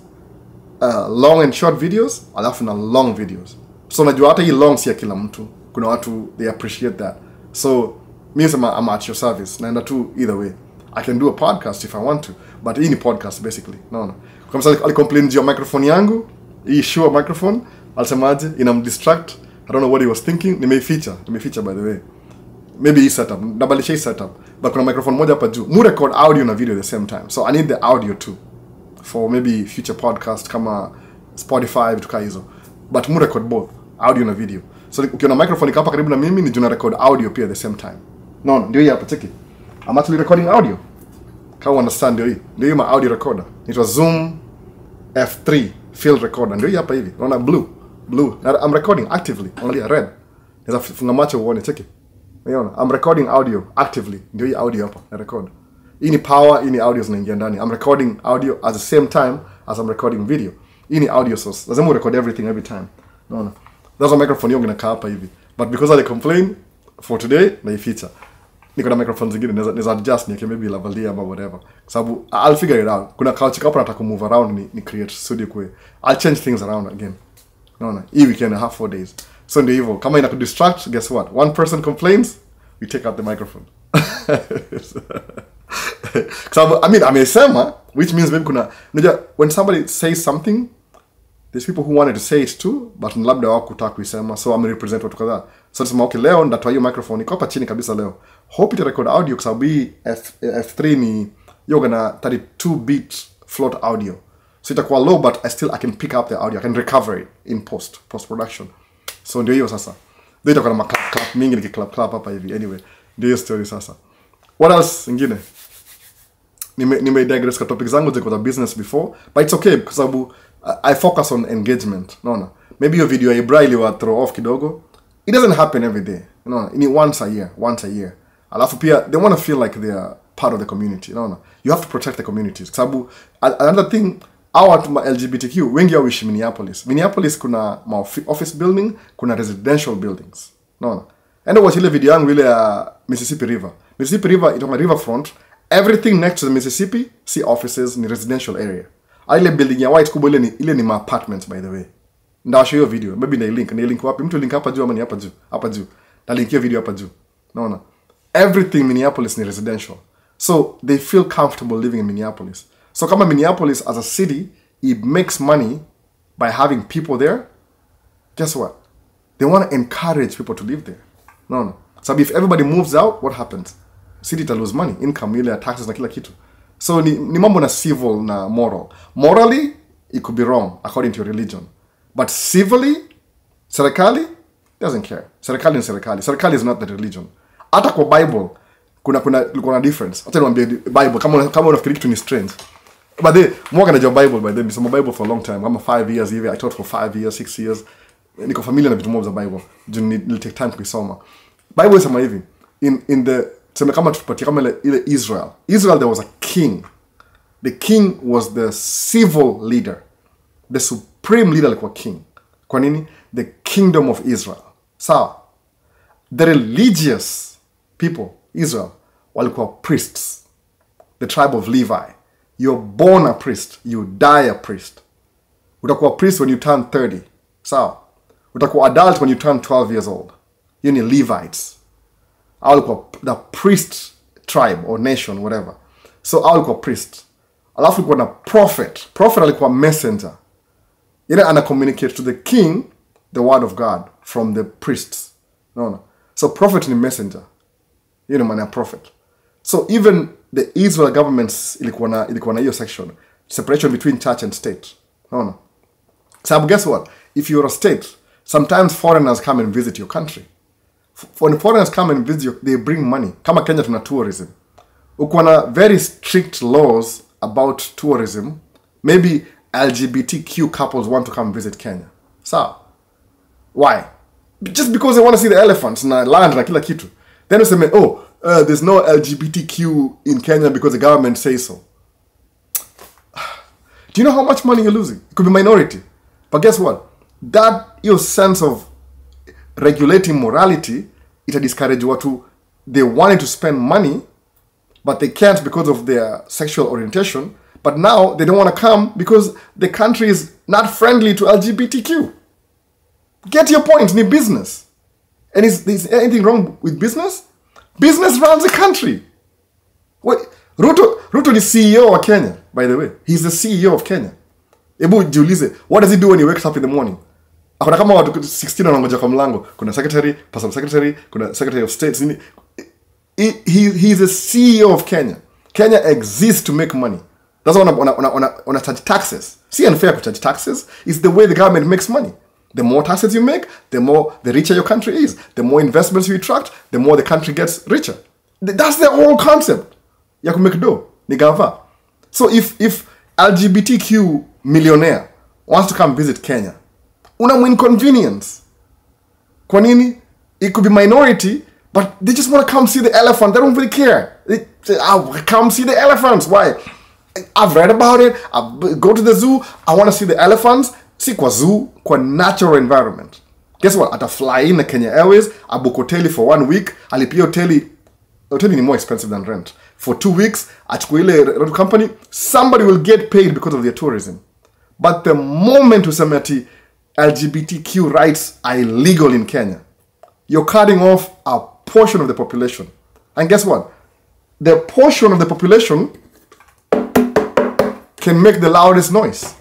long and short videos, alafu na long videos. So najua hata hii long si ya kila mtu. Kuna watu they appreciate that. So mimi sema I'm at your service. Naenda tu either way. I can do a podcast if I want to, but hii ni podcast basically. No. Kama sasa alicomplain juu ya microphone yangu, hii sure microphone, alisemaje inamdistract. I don't know what he was thinking. Nimeificha by the way. Maybe hii setup, double setup. But kuna microphone moja hapa juu. Mu record audio na video at the same time. So I need the audio too for maybe future podcast kama Spotify vitu kama hizo. But mu record both audio na video. So ukiona microphone iko hapa karibu na mimi ni juna record audio pia at the same time. No, ndio hii hapa cheki. I'm actually recording audio. Can you understand ndio hii? Ndio hii my audio recorder. It was Zoom F3 field recorder. Ndio hii hapa hivi. Unaona blue. I'm recording actively. Angalia red. Naweza funga macho uone cheki. Unaona? I'm recording audio actively. Ndio hii audio hapa na record. Hii ni power, hii ni audio zinaingia ndani. I'm recording audio at the same time as I'm recording video. Hii ni audio source. Lazima record everything every time. Unaona? That's a microphone yangu inakaa hapa hivi. But because I complain for today na hii feature. Niko na microphone zingine naweza adjust ni maybe lavalier ama whatever. Sababu I'll figure it out. Kuna couch hapa nataka move around ni create studio kwa. I'll change things around again. Unaona? Hii weekend I have 4 days. So ndio hivyo. Kama ina distract, guess what? One person complains, we take out the microphone. So I mean, amesema, which means maybe kuna when somebody says something, there's people who wanted to say it too, but labda hawakutaka kuisema, so I'm represent watu kadhaa. So nasema okay, leo ndatoa hiyo microphone iko hapa chini kabisa leo. Hope it record audio kwa sababu F3 ni yoga na 32 bit float audio. So itakuwa low but I can pick up the audio. I can recover it in post production. So ndio hiyo sasa. Ndio itakuwa na clap mingi clap hapa hivi. Anyway, ndio hiyo story sasa. What else ingine? Nime digress kwa topic zangu ziko za business before, but it's okay because I focus on engagement. No. Maybe your video ya Ibra iliwa throw off kidogo. It doesn't happen every day. No. Ni once a year. Alafu pia they want to feel like they are part of the community. No. You have to protect the communities. Sababu another thing, our LGBTQ wengi wawishi Minneapolis. Minneapolis kuna office building, kuna residential buildings. No. And watch ile video yangu ile ya Mississippi River. Mississippi River ito riverfront. Everything next to the Mississippi, see offices ni residential area. Ile building ya white kubwa ile ni my apartments by the way. Ndio show video. Maybe na link wapi? Mtu link hapa juu ama ni hapa juu? Hapa juu. Na link hiyo video hapa juu. Naona. Everything Minneapolis ni residential. So they feel comfortable living in Minneapolis. So kama Minneapolis as a city, it makes money by having people there. Guess what? They want to encourage people to live there. No. So if everybody moves out, what happens? City to lose money, income, ile taxes na kila kitu. So ni mambo na civil na moral. Morally, it could be wrong according to your religion. But civilly, serikali doesn't care. Serikali ni serikali. Serikali is not the religion. Hata kwa Bible, kuna difference. Hata niwaambie Bible, kama unafikiri kitu ni strange. But mwaka najua Bible by then. Nisoma Bible for a long time. Kama 5 years hivi. I taught for 5 years, 6 years. Niko familia na vitu moja za Bible. It'll take time kuisoma. Bible inasema hivi. In the kama tupatie kama ile Israel there was a king. The king was the civil leader. The supreme leader alikuwa king. Kwa nini? The kingdom of Israel. Sawa. The religious people, Israel, walikuwa priests. The tribe of Levi. You're born a priest. You die a priest. Utakuwa priest when you turn 30. Sawa. Utakuwa adult when you turn 12 years old. You ni Levites. Alikuwa the priest tribe or nation, whatever. So alikuwa priest. Alafu alikuwa na prophet. Prophet alikuwa messenger. Yeye ana communicate to the king the word of God from the priests. No. So prophet ni messenger. Yeye ni maana prophet. So even the Israel governments ilikuwa na hiyo section. Separation between church and state. No. So guess what? If you're a state, sometimes foreigners come and visit your country. When foreigners come and visit you, they bring money. Kama Kenya tuna tourism. Uko na very strict laws about tourism. Maybe LGBTQ couples want to come visit Kenya. So, why? Just because they want to see the elephants na land na kila kitu. Then you say, there's no LGBTQ in Kenya because the government says so. Do you know how much money you're losing? It could be minority. But guess what? That your sense of regulating morality, it discourage watu. They wanted to spend money, but they can't because of their sexual orientation. But now they don't want to come because the country is not friendly to LGBTQ. Get your point, ni business. And is anything wrong with business? Business runs the country. What? Ruto is CEO of Kenya, by the way. He's the CEO of Kenya. Ebu jiulize, what does he do when he wakes up in the morning? Akona kama watu 16 wanangoja kwa mlango. Kuna secretary, personal secretary, kuna secretary of state. He's the CEO of Kenya. Kenya exists to make money. That's why on charge taxes. See, unfair to charge taxes is the way the government makes money. The more taxes you make, the richer your country is. The more investments you attract, the more the country gets richer. That's the whole concept. Ya kumake do, ni gava. So if LGBTQ millionaire wants to come visit Kenya, inconvenience. Kwa nini? It could be minority, but they just want to come see the elephant. They don't really care. They say, come see the elephants. Why? I've read about it. Go to the zoo. I want to see the elephants. See kwa zoo, kwa natural environment. Guess what? Ata fly in the Kenya Airways, book hoteli for 1 week. Alipia hoteli ni more expensive than rent. For 2 weeks, achukue ile rental company, somebody will get paid because of their tourism. But the moment useme ati LGBTQ rights are illegal in Kenya, you're cutting off a portion of the population. And guess what? The portion of the population can make the loudest noise.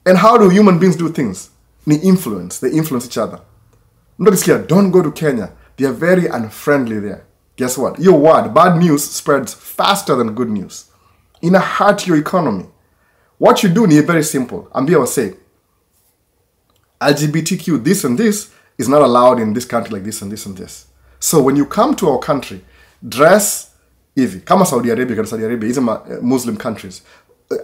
And how do human beings do things? They influence each other. Don't go to Kenya. They are very unfriendly there. Guess what? Your word, bad news spreads faster than good news. In a hurt your economy. What you do is very simple. Ambia will say, LGBTQ, this and this is not allowed in this country like this and this and this. So when you come to our country, dress hivi. Kama Saudi Arabia, these are Muslim countries.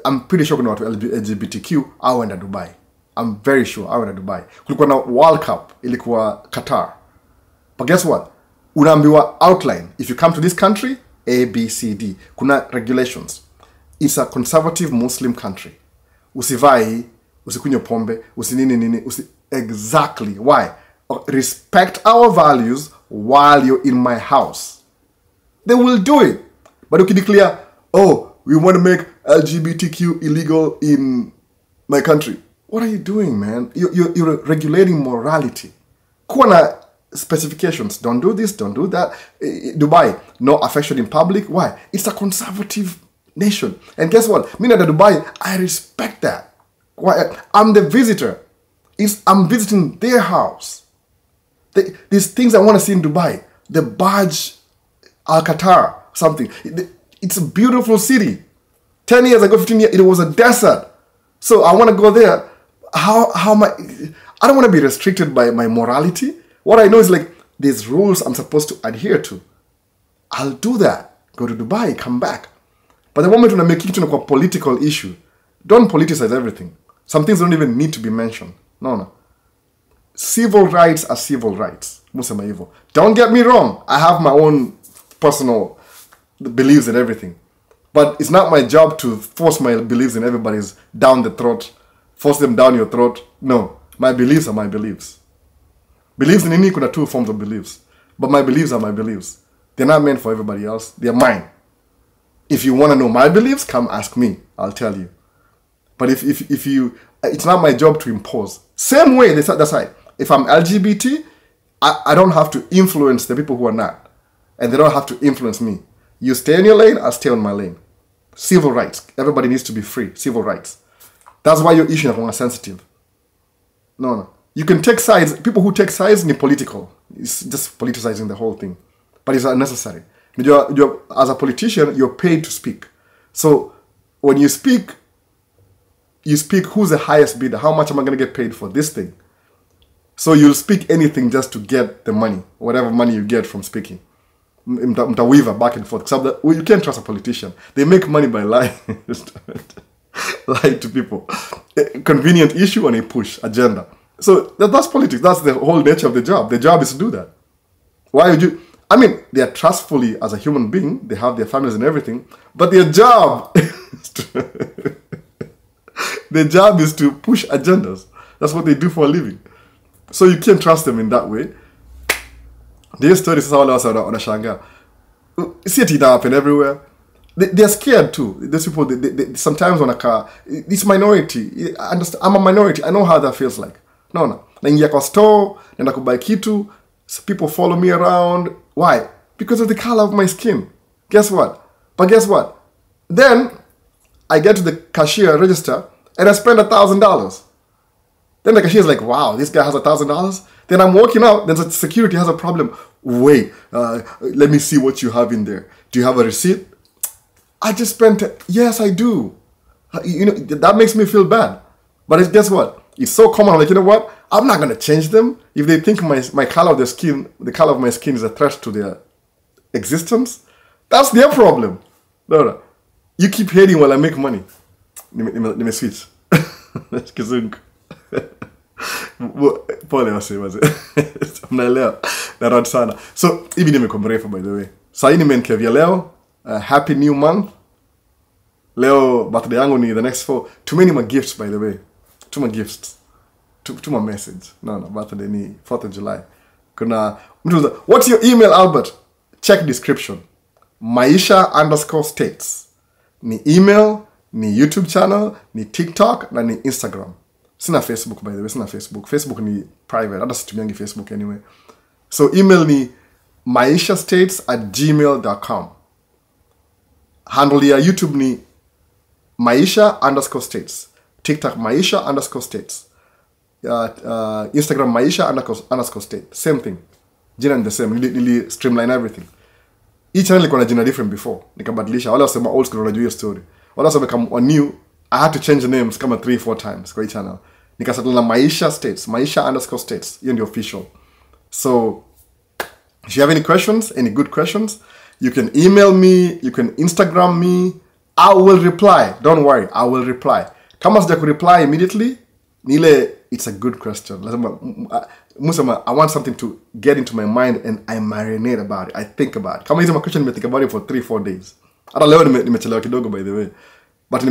I'm pretty sure kuna watu LGBTQ au enda Dubai. I'm very sure au enda Dubai. Kulikuwa na World Cup, ilikuwa Qatar. But guess what? Unaambiwa outline. If you come to this country, A, B, C, D. Kuna regulations. It's a conservative Muslim country. Usivai, usikunywe pombe, usinini. Exactly. Why? Respect our values while you're in my house. They will do it. But you can declare, oh, we want to make LGBTQ illegal in my country. What are you doing, man? You're regulating morality. Kuna specifications. Don't do this, don't do that. Dubai, no affection in public. Why? It's a conservative nation. And guess what? Me at Dubai, I respect that. Why? I'm the visitor. I'm visiting their house. These things I want to see in Dubai. The Burj Al Qatar, something. It's a beautiful city. 10 years ago, 15 years, it was a desert. So I want to go there. How am I don't want to be restricted by my morality. What I know is like, there's rules I'm supposed to adhere to. I'll do that. Go to Dubai, come back. But the moment when I make it into a political issue, don't politicize everything. Some things don't even need to be mentioned. No. Civil rights are civil rights. Don't get me wrong. I have my own personal beliefs and everything. But it's not my job to force my beliefs in everybody's down the throat. Force them down your throat. No. My beliefs are my beliefs. Beliefs in Inni kuna 2 forms of beliefs. But my beliefs are my beliefs. They're not meant for everybody else. They're mine. If you want to know my beliefs, come ask me. I'll tell you. But if you... It's not my job to impose. Same way, that's right. If I'm LGBT, I don't have to influence the people who are not. And they don't have to influence me. You stay in your lane, I'll stay on my lane. Civil rights. Everybody needs to be free. Civil rights. That's why your issues are sensitive. No. You can take sides. People who take sides are political. It's just politicizing the whole thing. But it's unnecessary. As a politician, you're paid to speak. So when you speak who's the highest bidder. How much am I going to get paid for this thing? So you'll speak anything just to get the money. Whatever money you get from speaking. Mtawiva back and forth. You can't trust a politician. They make money by lying. Lying to people. A convenient issue and a push agenda. So that's politics. That's the whole nature of the job. The job is to do that. Why would you... I mean, they are trustfully as a human being. They have their families and everything. But their job... their job is to push agendas. That's what they do for a living. So you can't trust them in that way. Their stories is all on a shanga. See it happen everywhere. They're scared too. These people, they sometimes on a car, it's minority. I understand. I'm a minority. I know how that feels like. No. Naingia kwa store, nenda kubuy kitu, so people follow me around. Why? Because of the color of my skin. Guess what? Then, I get to the cashier register, and I spend $1,000. Then the cashier is like, wow, this guy has $1,000? Then I'm walking out, then the security has a problem. Wait, let me see what you have in there. Do you have a receipt? I just spent, yes, I do. That makes me feel bad. But guess what? It's so common. I'm like, you know what? I'm not gonna change them. If they think my color of their skin, the color of my skin is a threat to their existence, that's their problem. No. You keep hating while I make money. Nime switch. Kizungu. Pole wase. Mnaelewa. Narod sana. So, hivi nimekuwa mrefu by the way. Sasa hii nimenkevia leo. Happy new month. Leo birthday yangu ni the next 4. Too many my gifts by the way. Too many gifts. Too my message. No, birthday ni 4th of July. Kuna what's your email, Albert? Check description. Maisha_States. Ni email, ni YouTube channel, ni TikTok, na ni Instagram. Sina Facebook by the way, sina Facebook. Facebook ni private. Hata situmiangi Facebook anyway. So email ni maishastates@gmail.com. Handle ya YouTube ni Maisha_States. TikTok Maisha_States. Instagram Maisha_States. Same thing. Jina ni the same. Nili streamline everything. Each channel ilikuwa na jina different before. Nikabadilisha. Wale wasema old school wanajua hiyo story. Wale wasema kama on new, I had to change the names kama 3-4 times kwa hii channel. Nikasettle na Maisha States. Maisha_States. Hiyo ndio official. So, if you have any questions, any good questions, you can email me, you can Instagram me. I will reply. Don't worry, I will reply. Kama sija reply immediately, nile it's a good question. Musema, I want something to get into my mind and I marinate about it. I think about it. Kama hizo question nime think about it for 3-4 days. Hata leo nimechelewa kidogo by the way. But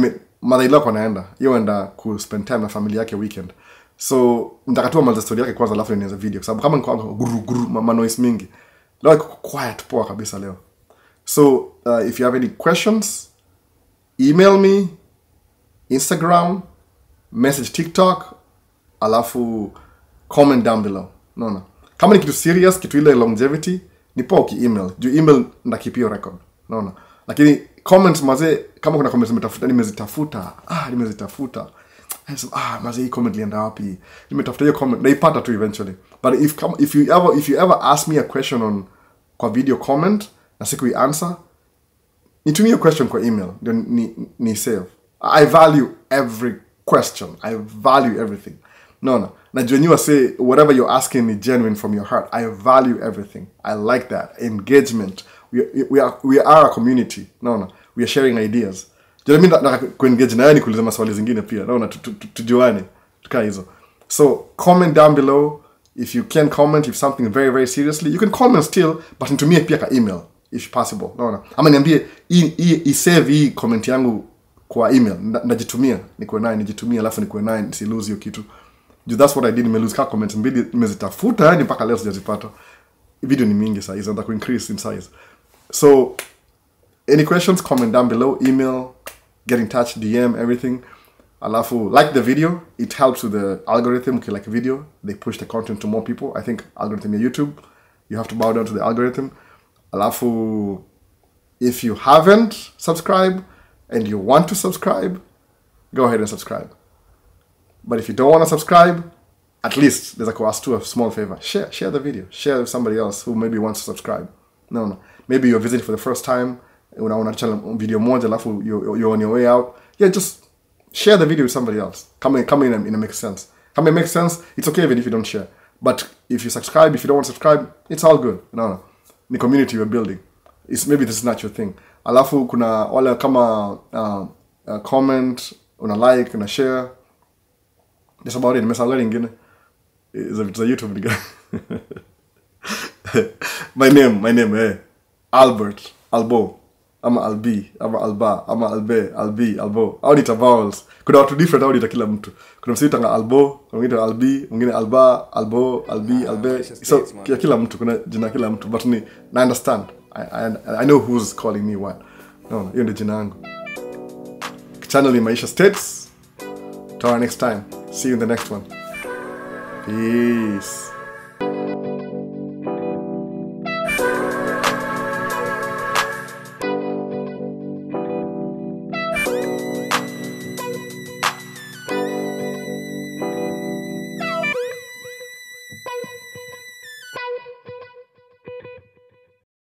madaila kwa naenda. Hiyo enda ku spend time na familia yake weekend. So nitakatua maliza story yake kwanza alafu nianze video. Sababu kama niko guru noise mingi. Leo iko quiet poa kabisa leo. So if you have any questions, email me, Instagram, message TikTok, alafu comment down below. No. Kama ni kitu serious, kitu ile longevity, ni poa email. Juu email ndakipio record. No. Lakini comments maze, kama kuna comments nimezitafuta. Maze hii comment lienda wapi? Nimetafuta hiyo comment, naipata tu eventually. But if you ever ask me a question on kwa video comment, na siku answer, nitumie a question kwa email, ni save. I value every question. I value everything. No. Na when you say whatever you're asking is genuine from your heart, I value everything. I like that. Engagement. We are a community. No. We are sharing ideas. Do you know I mean kuengage na yani kuuliza maswali zingine pia. No, tujuane. Tukaa hizo. So comment down below. If you can comment if something very very seriously, you can comment still, but nitumie pia ka email if possible. No. Ama niambie save hii comment yangu kwa email. Najitumia, nikuwe naye nijitumia alafu nikuwe naye si lose hiyo kitu. That's what I did. Nimelose comments mbili nimezitafuta yani mpaka leo sijazipata. Video ni mingi size, nataka ku increase in size. So any questions, comment down below, email, get in touch, DM, everything. Alafu like the video, it helps with the algorithm. Okay, like a video, they push the content to more people. I think algorithm in YouTube, you have to bow down to the algorithm. Alafu, if you haven't subscribed and you want to subscribe, go ahead and subscribe. But if you don't want to subscribe, at least there's a small favor. Share the video. Share with somebody else who maybe wants to subscribe. No. Maybe you're visiting for the first time. Una channel video moja alafu you're on your way out. Yeah, just share the video with somebody else. Come in and it makes sense. Come in makes sense. It's okay even if you don't share. But if you subscribe, if you don't want to subscribe, it's all good. No. The community we're building. Maybe this is not your thing. Alafu kuna wale kama comment, una like, una share. That's about it. Nimesahau ingine. It's a YouTube video. My name, Albert, Albo. Ama Albi, ama Alba, ama Albe, Albi, Albo. Au nita vowels. Kuna watu different au nita kila mtu. Kuna msanii tanga Albo, mwingine Albi, mwingine Alba, Albo, Albi, Albe. So kila mtu kuna jina kila mtu, but I understand. I know who's calling me what. No, hiyo ndio jina yangu. Channel ni Maisha States. Till our next time. See you in the next one. Peace.